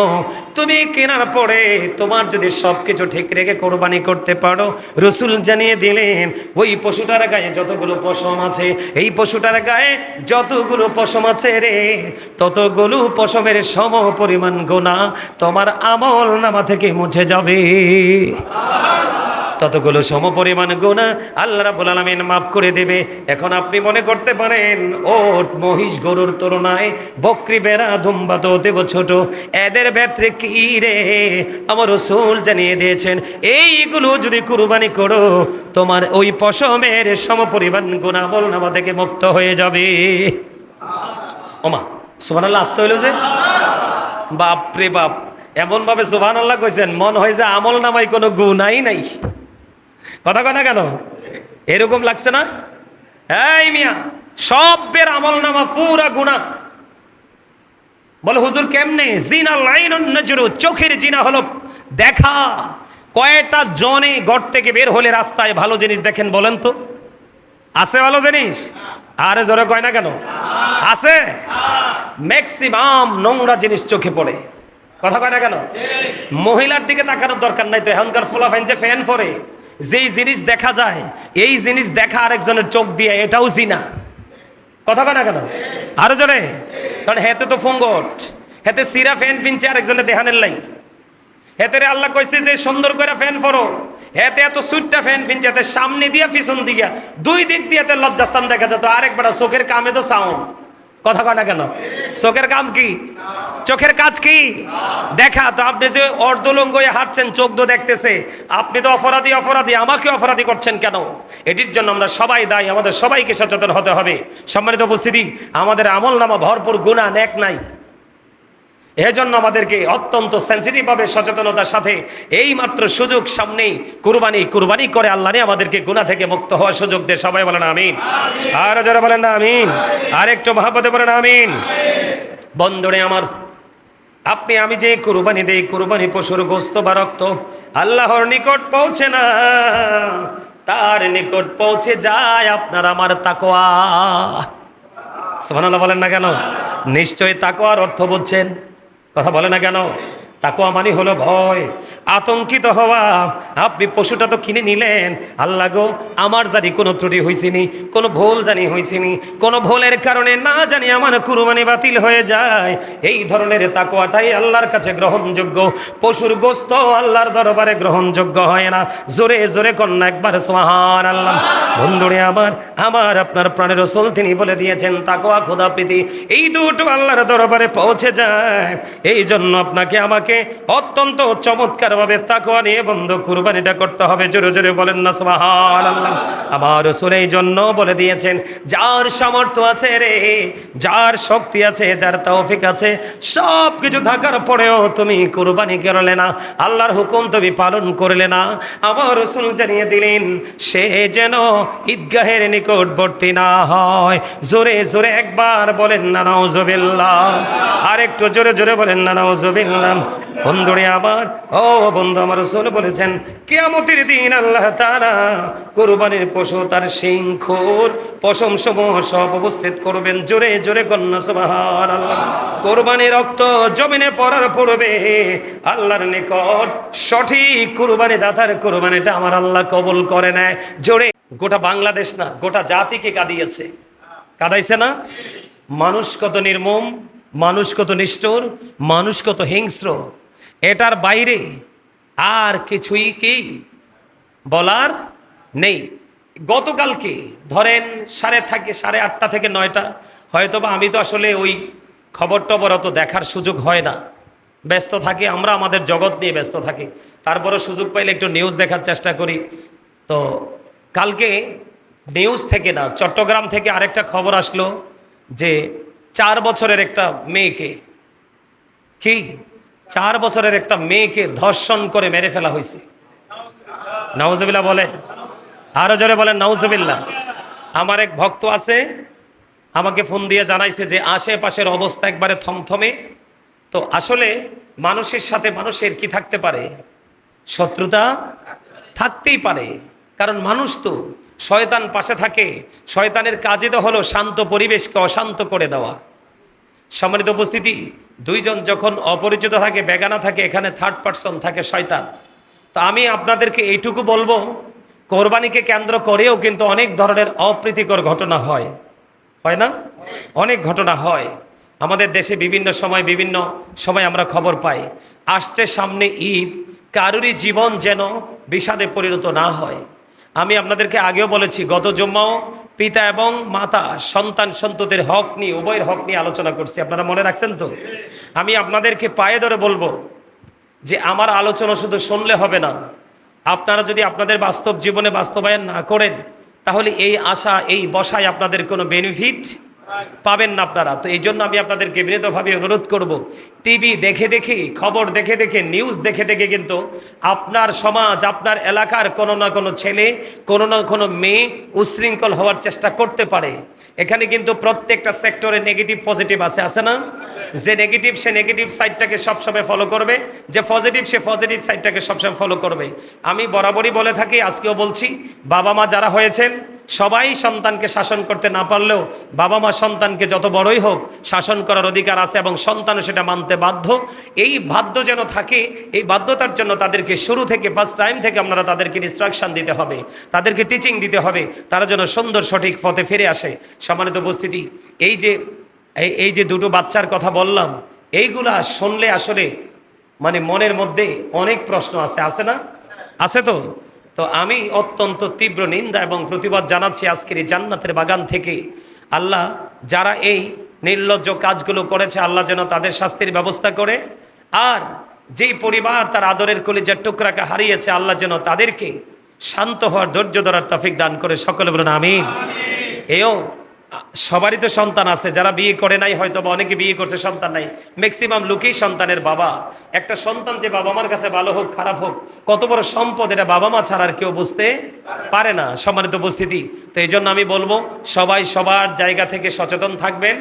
তুমি কেনার পরে তোমার যদি সবকিছু ঠিক রেখে কুরবানি করতে পারো, রাসূল জানিয়ে দিলেন ওই পশুটার গায়ে যতগুলো পশম আছে, এই পশুটার গায়ে যতগুলো পশম আছে রে, ততগুলো পশমের সম পরিমাণ গুনাহ তোমার আমল নামা থেকে মুছে যাবে। ততগুলো সমপরিমাণ গুনাহ আল্লাহ রাব্বুল আলামিন মাফ করে দেবে। এখন আপনি মনে করতে পারেন, ওট মহিষ গরুর তুলনায় বকরি বেড়া দুম্বা তো দেব ছোট, এদের ভেতরে কি রে? আমার রাসূল জানিয়ে দিয়েছেন, এইগুলো যদি কুরবানি করো, তোমার ওই পশমের সমপরিমাণ গুনাহ আমলনামা থেকে মুক্ত হয়ে যাবে। ওমা সুবহানাল্লাহ, আসতে হইল যে বাপ রে বাপ, এমন ভাবে সুবহানাল্লাহ কইছেন মন হয় যে আমল নামায় কোনো গুনাহই নাই। কথা কয় না কেন? এরকম লাগছে না? এই মিয়া, সবের আমল নামা পুরা গুনাহ। বলে হুজুর কেমনে? জিনা লাইনুন নজরু, চোখের জিনা হলো দেখা। কয়টা জনে ঘর থেকে বের হলে রাস্তায় ভালো জিনিস দেখেন বলেন তো? আছে ভালো জিনিস? আরে জোরে কয় না কেন? আছে। ম্যাক্সিমাম নোংরা জিনিস চোখে পড়ে। কথা কয় না কেন? মহিলার দিকে তাকানোর দরকার নাই তো, এখনকার ফুলাফাইন যে ফ্যান পরে, যেই জিনিস দেখা যায় এই জিনিস দেখা আরেকজনের চোখ দিয়ে, এটাও জিনা। কথা কয় না কেন? আরো জোরে। কারণ হেতে তো ফঙ্গট, হেতে সিরা ফ্যান ফিনছে আরেকজনের দেহানের লাই, হেতে রে আল্লাহ কইছে যে সুন্দর করে ফ্যান পরো, হেতে এত সুইটটা ফ্যান ফিনছে, হেতে সামনে দিয়া পিছন দিয়া দুই দিক দিয়ে লজ্জাস্থান দেখা যেত। আরেকবার চোখের কামে তো সাউন্ড। কথা কয় না কেন? চোখের কাম কি? চোখের কাজ কি? দেখা। তো আপনি যে অর্ধলঙ্গ হয়ে হাঁটছেন, চোখ তো দেখতেছে, আপনি তো অপরাধী, অপরাধী আমাকে অপরাধী করছেন কেন? এটির জন্য আমরা সবাই দায়ী, আমাদের সবাইকে সচেতন হতে হবে। সম্মানিত উপস্থিতি, আমাদের আমল নামা ভরপুর গুনাহ, নেক নাই। এজন্য আমাদেরকে অত্যন্ত সেন্সিটিভভাবে সচেতনতার সাথে এই মাত্র সুযোগ সামনেই কুরবানি করে আল্লাহ নিয়ে আমাদেরকে গুনাহ থেকে মুক্ত হওয়ার সুযোগ দিয়ে সবাই বলেন আমিন। আর যারা বলেন না আমিন, আর একটু মহব্বতে বলেন আমিন। বন্ধুরে আমার, আপনি আমি যে কুরবানি দেই, কুরবানি পশুর গোশত বা রক্ত আল্লাহর নিকট পৌঁছে না, তার নিকট পৌঁছে যায় আপনার আমার তাকওয়া। সুবহানাল্লাহ বলেন না কেন? নিশ্চয়ই তাকওয়ার অর্থ বুঝছেন। কথা বলে না কেন? তাকওয়া মানে হলো ভয়, আতঙ্কিত হওয়া। আপনি পশুটা তো কিনে নিলেন, আল্লাহ গো আমার জানি কোনো ত্রুটি হয়েছিনি, কোনো ভুল জানি হয়েছিনি, কোনো ভুলের কারণে না জানি আমার কুরবানি বাতিল হয়ে যায়। এই ধরনের তাকওয়াটাই আল্লাহর কাছে গ্রহণযোগ্য। পশুর গোস্ত আল্লাহর দরবারে গ্রহণযোগ্য হয় না। জোরে জোরে কন্যা একবার সুবহানাল্লাহ। বন্ধুরে আমার, আমার আপনার প্রাণের রাসূল তিনি বলে দিয়েছেন তাকওয়া খোদা প্রীতি এই দুটো আল্লাহর দরবারে পৌঁছে যায়। এই জন্য আপনাকে আমাকে অত্যন্ত চমৎকারভাবে তাকওয়া নিয়ে বন্ধু কুরবানিটা করতে হবে। জোরে জোরে বলেন না সুবহানাল্লাহ। আমার রাসূল এই জন্য বলে দিয়েছেন যার সামর্থ্য আছে রে, যার শক্তি আছে, যার তৌফিক আছে, সব কিছু থাকার পরেও তুমি কুরবানি করলে না, আল্লাহর হুকুম তুমি পালন করলে না, আমার রাসূল জানিয়ে দিলেন সে যেন ঈদগাহের নিকটবর্তী না হয়। জোরে জোরে একবার বলেন না নাউজুবিল্লাহ, আর একটু জোরে জোরে বলেন না নাউজুবিল্লাহ। বন্ধুরে আমার, ও বন্ধু, আমার রাসূল বলেছেন কিয়ামতের দিন আল্লাহ তাআলা কুরবানির পশু তার শিং, খুর, পশম সমূহ সব উপস্থিত করবেন। জোরে জোরে কন্যা সুবহানাল্লাহ। কুরবানির রক্ত জমিনে পড়ার পূর্বে আল্লাহর নিকট সঠিক কুরবানি দাতার কুরবানিটা আমার আল্লাহ কবুল করে নেয়। জোরে, গোটা বাংলাদেশ না গোটা জাতিকে কাঁদিয়েছে, কাঁদাইছে না? মানুষ কত নির্মম, মানুষ কত নিষ্ঠুর, মানুষ কত হিংস্র, এটার বাইরে আর কিছুই কি বলার নেই। গতকালকে ধরেন 8:30 থেকে 9টা, হয়তোবা আমি তো আসলে ওই খবর টবর অত দেখার সুযোগ হয় না, ব্যস্ত থাকি, আমরা আমাদের জগৎ নিয়ে ব্যস্ত থাকি। তারপরে সুযোগ পাইলে একটু নিউজ দেখার চেষ্টা করি। তো কালকে নিউজ থেকে না, চট্টগ্রাম থেকে আরেকটা খবর আসলো যে 4 বছরের একটা মেয়েকে, কি 4 বছরের একটা মেয়েকে ধর্ষণ করে মেরে ফেলা হয়েছে। নাউজুবিল্লাহ বলেন, আরো জোরে বলেন নাউজুবিল্লাহ। আমার এক ভক্ত আছে, আমাকে ফোন দিয়ে জানাইছে যে আশেপাশের অবস্থা একবারে থমথমে। তো আসলে মানুষের সাথে মানুষের কি থাকতে পারে? শত্রুতা থাকতেই পারে, কারণ মানুষ তো, শয়তান পাশে থাকে, শয়তানের কাজই তো হলো শান্ত পরিবেশকে অশান্ত করে দেওয়া। সম্মানিত উপস্থিতি, দুইজন যখন অপরিচিত থাকে, বেগানা থাকে, এখানে থার্ড পারসন থাকে শয়তান। তো আমি আপনাদেরকে এইটুকু বলবো, কোরবানিকে কেন্দ্র করেও কিন্তু অনেক ধরনের অপ্রীতিকর ঘটনা হয়, হয় না? অনেক ঘটনা হয় আমাদের দেশে। বিভিন্ন সময় আমরা খবর পাই, আসছে সামনে ঈদ, কারুরই জীবন যেন বিষাদে পরিণত না হয়। আমি আপনাদেরকে আগেও বলেছি, গত জুম্মাও পিতা এবং মাতা, সন্তান সন্ততির হক নিয়ে, উভয়ের হক নিয়ে আলোচনা করছি, আপনারা মনে রাখছেন তো? আমি আপনাদেরকে পায়ে ধরে বলবো যে আমার আলোচনা শুধু শুনলে হবে না, আপনারা যদি আপনাদের বাস্তব জীবনে বাস্তবায়ন না করেন, তাহলে এই আশা, এই বসায় আপনাদের কোনো বেনিফিট পাবেন না আপনারা। তো এই জন্য আমি আপনাদেরকে বিনীতভাবে অনুরোধ করব, টিভি দেখে দেখে, খবর দেখে দেখে, নিউজ দেখে দেখে কিন্তু আপনার সমাজ, আপনার এলাকার কোনো না কোনো ছেলে, কোনো না কোনো মেয়ে উশৃঙ্খল হওয়ার চেষ্টা করতে পারে। এখানে কিন্তু প্রত্যেকটা সেক্টরে নেগেটিভ পজিটিভ আছে, আছে না? যে নেগেটিভ সে নেগেটিভ সাইডটাকে সবসময় ফলো করবে, যে পজিটিভ সে পজিটিভ সাইডটাকে সবসময় ফলো করবে। আমি বরাবরই বলে থাকি, আজকেও বলছি, বাবা মা যারা হয়েছেন সবাই সন্তানকে শাসন করতে না পারলেও বাবা মা সন্তানকে যত বড়ই হোক শাসন করার অধিকার আছে, এবং সন্তানও সেটা মানতে বাধ্য। এই বাধ্য যেন থাকে, এই বাধ্যতার জন্য তাদেরকে শুরু থেকে, ফার্স্ট টাইম থেকে আপনারা তাদেরকে ইনস্ট্রাকশন দিতে হবে, তাদেরকে টিচিং দিতে হবে, তারা যেন সুন্দর সঠিক পথে ফিরে আসে। সম্মানিত উপস্থিতি, এই যে দুটো বাচ্চার কথা বললাম, এইগুলা শুনলে আসলে মানে মনের মধ্যে অনেক প্রশ্ন আছে, আছে না? আছে তো? তো আমি অত্যন্ত তীব্র নিন্দা এবং প্রতিবাদ জানাচ্ছি আজকের এই জান্নাতের বাগান থেকে। আল্লাহ যারা এই নির্লজ্জ কাজগুলো করেছে, আল্লাহ যেন তাদের শাস্তির ব্যবস্থা করে, আর যেই পরিবার তার আদরের কলিজার টুকরাকে হারিয়েছে, আল্লাহ যেন তাদেরকে শান্ত হওয়ার, ধৈর্য ধরার তৌফিক দান করে। সকলে বলুন আমিন। এও সবারই তো সন্তান আছে, যারা বিয়ে করে নাই, হয়তো বা অনেকে বিয়ে করছে, সন্তান নাই, ম্যাক্সিমাম লোকই সন্তানের বাবা। একটা সন্তান যে বাবা মার কাছে ভালো হোক খারাপ হোক, কত বড় সম্পদ, এটা বাবা মা ছাড়া আর কেউ বুঝতে পারে না। সম্মানিত উপস্থিতি, তো এই জন্য আমি বলবো সবাই সবার জায়গা থেকে সচেতন থাকবেন,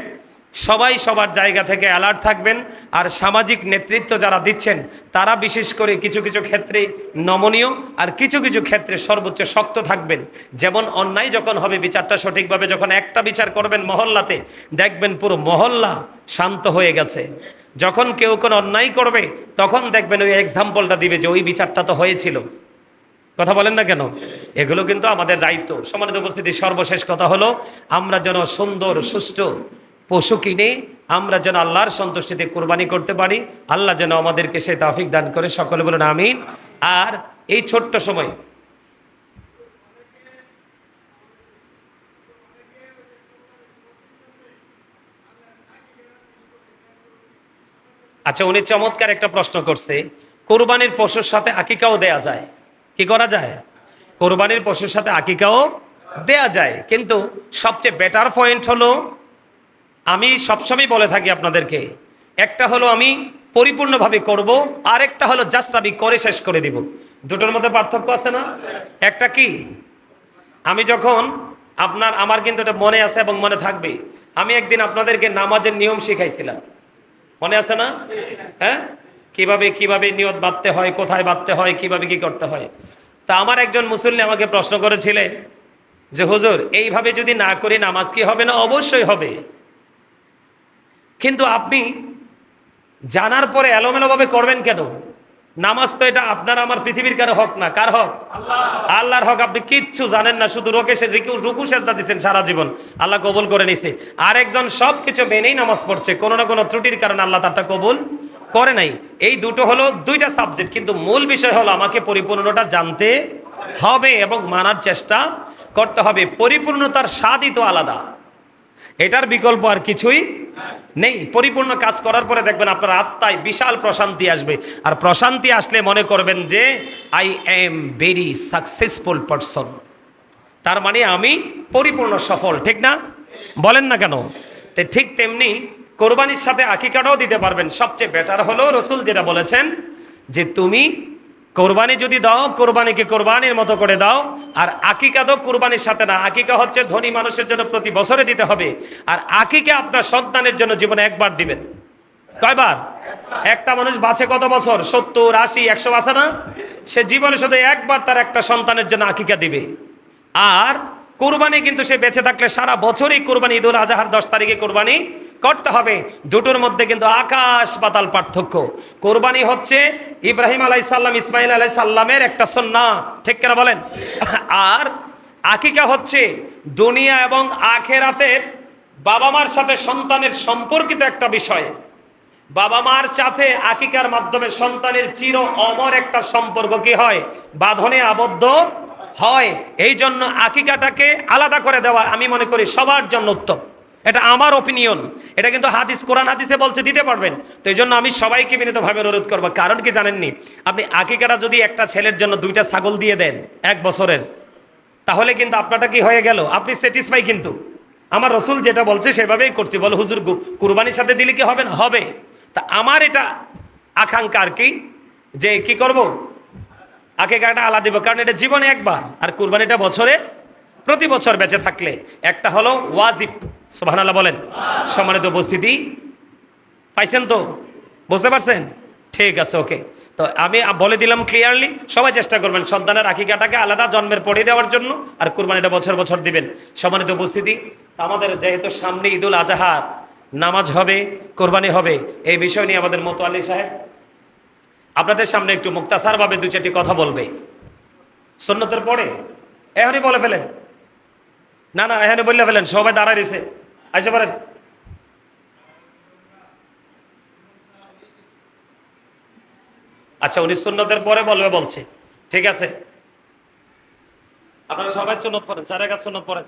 সবাই সবার জায়গা থেকে অ্যালার্ট থাকবেন। আর সামাজিক নেতৃত্ব যারা দিচ্ছেন তারা বিশেষ করে কিছু কিছু ক্ষেত্রে নমনীয়, আর কিছু কিছু ক্ষেত্রে সর্বোচ্চ শক্ত থাকবেন। যেমন অন্যায় যখন হবে বিচারটা সঠিকভাবে যখন একটা বিচার করবেন মহল্লাতে, দেখবেন পুরো মহল্লা শান্ত হয়ে গেছে। যখন কেউ কোনো অন্যায় করবে তখন দেখবেন ওই এক্সাম্পলটা দিবে যে ওই বিচারটা তো হয়েছিল। কথা বলেন না কেন? এগুলো কিন্তু আমাদের দায়িত্ব। সম্মানিত উপস্থিতি, সর্বশেষ কথা হলো আমরা যেন সুন্দর সুষ্ঠু পশু কিনে আমরা যেন আল্লাহর সন্তুষ্টিতে কোরবানি করতে পারি। আল্লাহ যেন আমাদেরকে সে তৌফিক দান করে। সকলে বলুন আমিন। আর এই ছোট্ট সময় আচ্ছা, উনি চমৎকার একটা প্রশ্ন করছে, কোরবানির পশুর সাথে আকিকাও দেয়া যায়, কি করা যায়? কোরবানির পশুর সাথে আকিকাও দেয়া যায়, কিন্তু সবচেয়ে বেটার পয়েন্ট হলো, আমি সবসময় বলে থাকি আপনাদেরকে, একটা হলো আমি পরিপূর্ণভাবে করব, আর একটা হলো জাস্ট আমি করে শেষ করে দিব। দুটোর মধ্যে পার্থক্য আছে না? একটা কি, আমি যখন আমার কিন্তু এটা মনে আছে এবং মনে থাকবে, আমি একদিন আপনাদেরকে নামাজের নিয়ম শিখাইছিলাম, মনে আছে না? হ্যাঁ, কিভাবে কিভাবে নিয়ত বাঁধতে হয়, কোথায় বাঁধতে হয়, কিভাবে কি করতে হয়। তা আমার একজন মুসল্লি আমাকে প্রশ্ন করেছিলেন যে হুজুর, এইভাবে যদি না করি নামাজ কি হবে না? অবশ্যই হবে, কিন্তু আপনি জানার পরে এলোমেলোভাবে করবেন কেন? নামাজ তো এটা আপনার আমার পৃথিবীর কারো হক না। কার হক? আল্লাহর হক। আপনি কিচ্ছু জানেন না, শুধু রুকু সেজদা দিচ্ছেন সারা জীবন, আল্লাহ কবুল করে নিছে। আরেকজন সবকিছু মেনেই নামাজ পড়ছে, কোনো না কোনো ত্রুটির কারণে আল্লাহ তারটা কবুল করে নাই। এই দুটো হলো দুইটা সাবজেক্ট, কিন্তু মূল বিষয় হলো আমাকে পরিপূর্ণটা জানতে হবে এবং মানার চেষ্টা করতে হবে। পরিপূর্ণতার স্বাদই তো আলাদা, এটার বিকল্প আর কিছুই নেই। পরিপূর্ণ কাজ করার পরে দেখবেন আপনার আত্মায় বিশাল প্রশান্তি আসবে, আর প্রশান্তি আসলে মনে করবেন যে I am very successful person, তার মানে আমি পরিপূর্ণ সফল। ঠিক না? বলেন না কেন? তো ঠিক তেমনি কোরবানির সাথে আকিকাটাও দিতে পারবেন। সবচেয়ে বেটার হলো রসুল যেটা বলেছেন যে তুমি কোরবানি যদি দাও, কোরবানিকে কোরবানির মতো করে দাও। আর আকিকা তো কোরবানির সাথে না, আকিকা হচ্ছে ধনী মানুষের জন্য প্রতি বছরে দিতে হবে, আর আকিকা আপনার সন্তানের জন্য জীবনে একবার দিবেন। কয়বার? একটা মানুষ বাঁচে কত বছর? 70, 80, 100 বাঁচে না? সে জীবনে শুধু একবার তার একটা সন্তানের জন্য আকিকা দিবে। আর কোরবানি কিন্তু সে বেঁচে থাকলে সারা বছরই কোরবানি, ঈদুল আজহার 10 তারিখে কোরবানি করতে হবে। দুটোর মধ্যে কিন্তু আকাশ পাতাল পার্থক্য। কোরবানি হচ্ছে ইব্রাহিম আলাইসাল্লাম, ইসমাইল আলাইসাল্লামের একটা সুন্নাত, ঠিক কিনা বলেন? আর আকিকা হচ্ছে দুনিয়া এবং আখেরাতের বাবা মার সাথে সন্তানের সম্পর্কিত একটা বিষয়। বাবা মার সাথে আকিকার মাধ্যমে সন্তানের চির অমর একটা সম্পর্ক কি হয়? বাঁধনে আবদ্ধ হয়। এই জন্য আকিকাটাকে আলাদা করে দেওয়া আমি মনে করি সবার জন্য উত্তম। এটা আমার অপিনিয়ন, এটা কিন্তু হাদিস, কোরআন হাদিসে বলছে দিতে পারবেন। তো এই জন্য আমি সবাইকে বিনীতভাবে অনুরোধ করবো, কারণ কি জানেননি, আপনি আকিকাটা যদি একটা ছেলের জন্য 2টা ছাগল দিয়ে দেন 1 বছরের, তাহলে কিন্তু আপনারটা কি হয়ে গেল? আপনি স্যাটিসফাই। কিন্তু আমার রসুল যেটা বলছে সেভাবেই করছি। বলে হুজুর কুরবানির সাথে দিলে কি হবে না? হবে। তা আমার এটা আকাঙ্ক্ষা আর কি, যে কি করব, আকিকাটা আলাদা দিব, কারণ এটা জীবনে একবার, আর কুরবানিটা বছরে প্রতি বছর বেঁচে থাকলে। একটা হলো ওয়াজিব, সুবহানাল্লাহ বলেন। সম্মানিত উপস্থিতি, পাইছেন তো? বুঝতে পারছেন? ঠিক আছে, ওকে। তো আমি বলে দিলাম ক্লিয়ারলি, সবাই চেষ্টা করবেন সন্তানের আকিকাটাকে আলাদা জন্মের পরে দেওয়ার জন্য, আর কুরবানিটা বছর বছর দিবেন। সম্মানিত উপস্থিতি, আমাদের যেহেতু সামনে ঈদুল আজহার নামাজ হবে, কোরবানি হবে, এই বিষয় নিয়ে আমাদের মোতোয়াল্লি সাহেব আপনাদের সামনে একটু মুক্তাসারভাবে 2-4টি কথা বলবে। সুন্নতের পরে এখনই বলে ফেলেন, না না এখনই বললে ফেলেন, সবাই দাঁড়ায় রয়েছে, আইসে পারেন। আচ্ছা, উনি সুন্নতের পরে বলবে বলছে, ঠিক আছে। আপনারা সবাই সুন্নত পড়েন, 4 রাকাত সুন্নত পড়েন।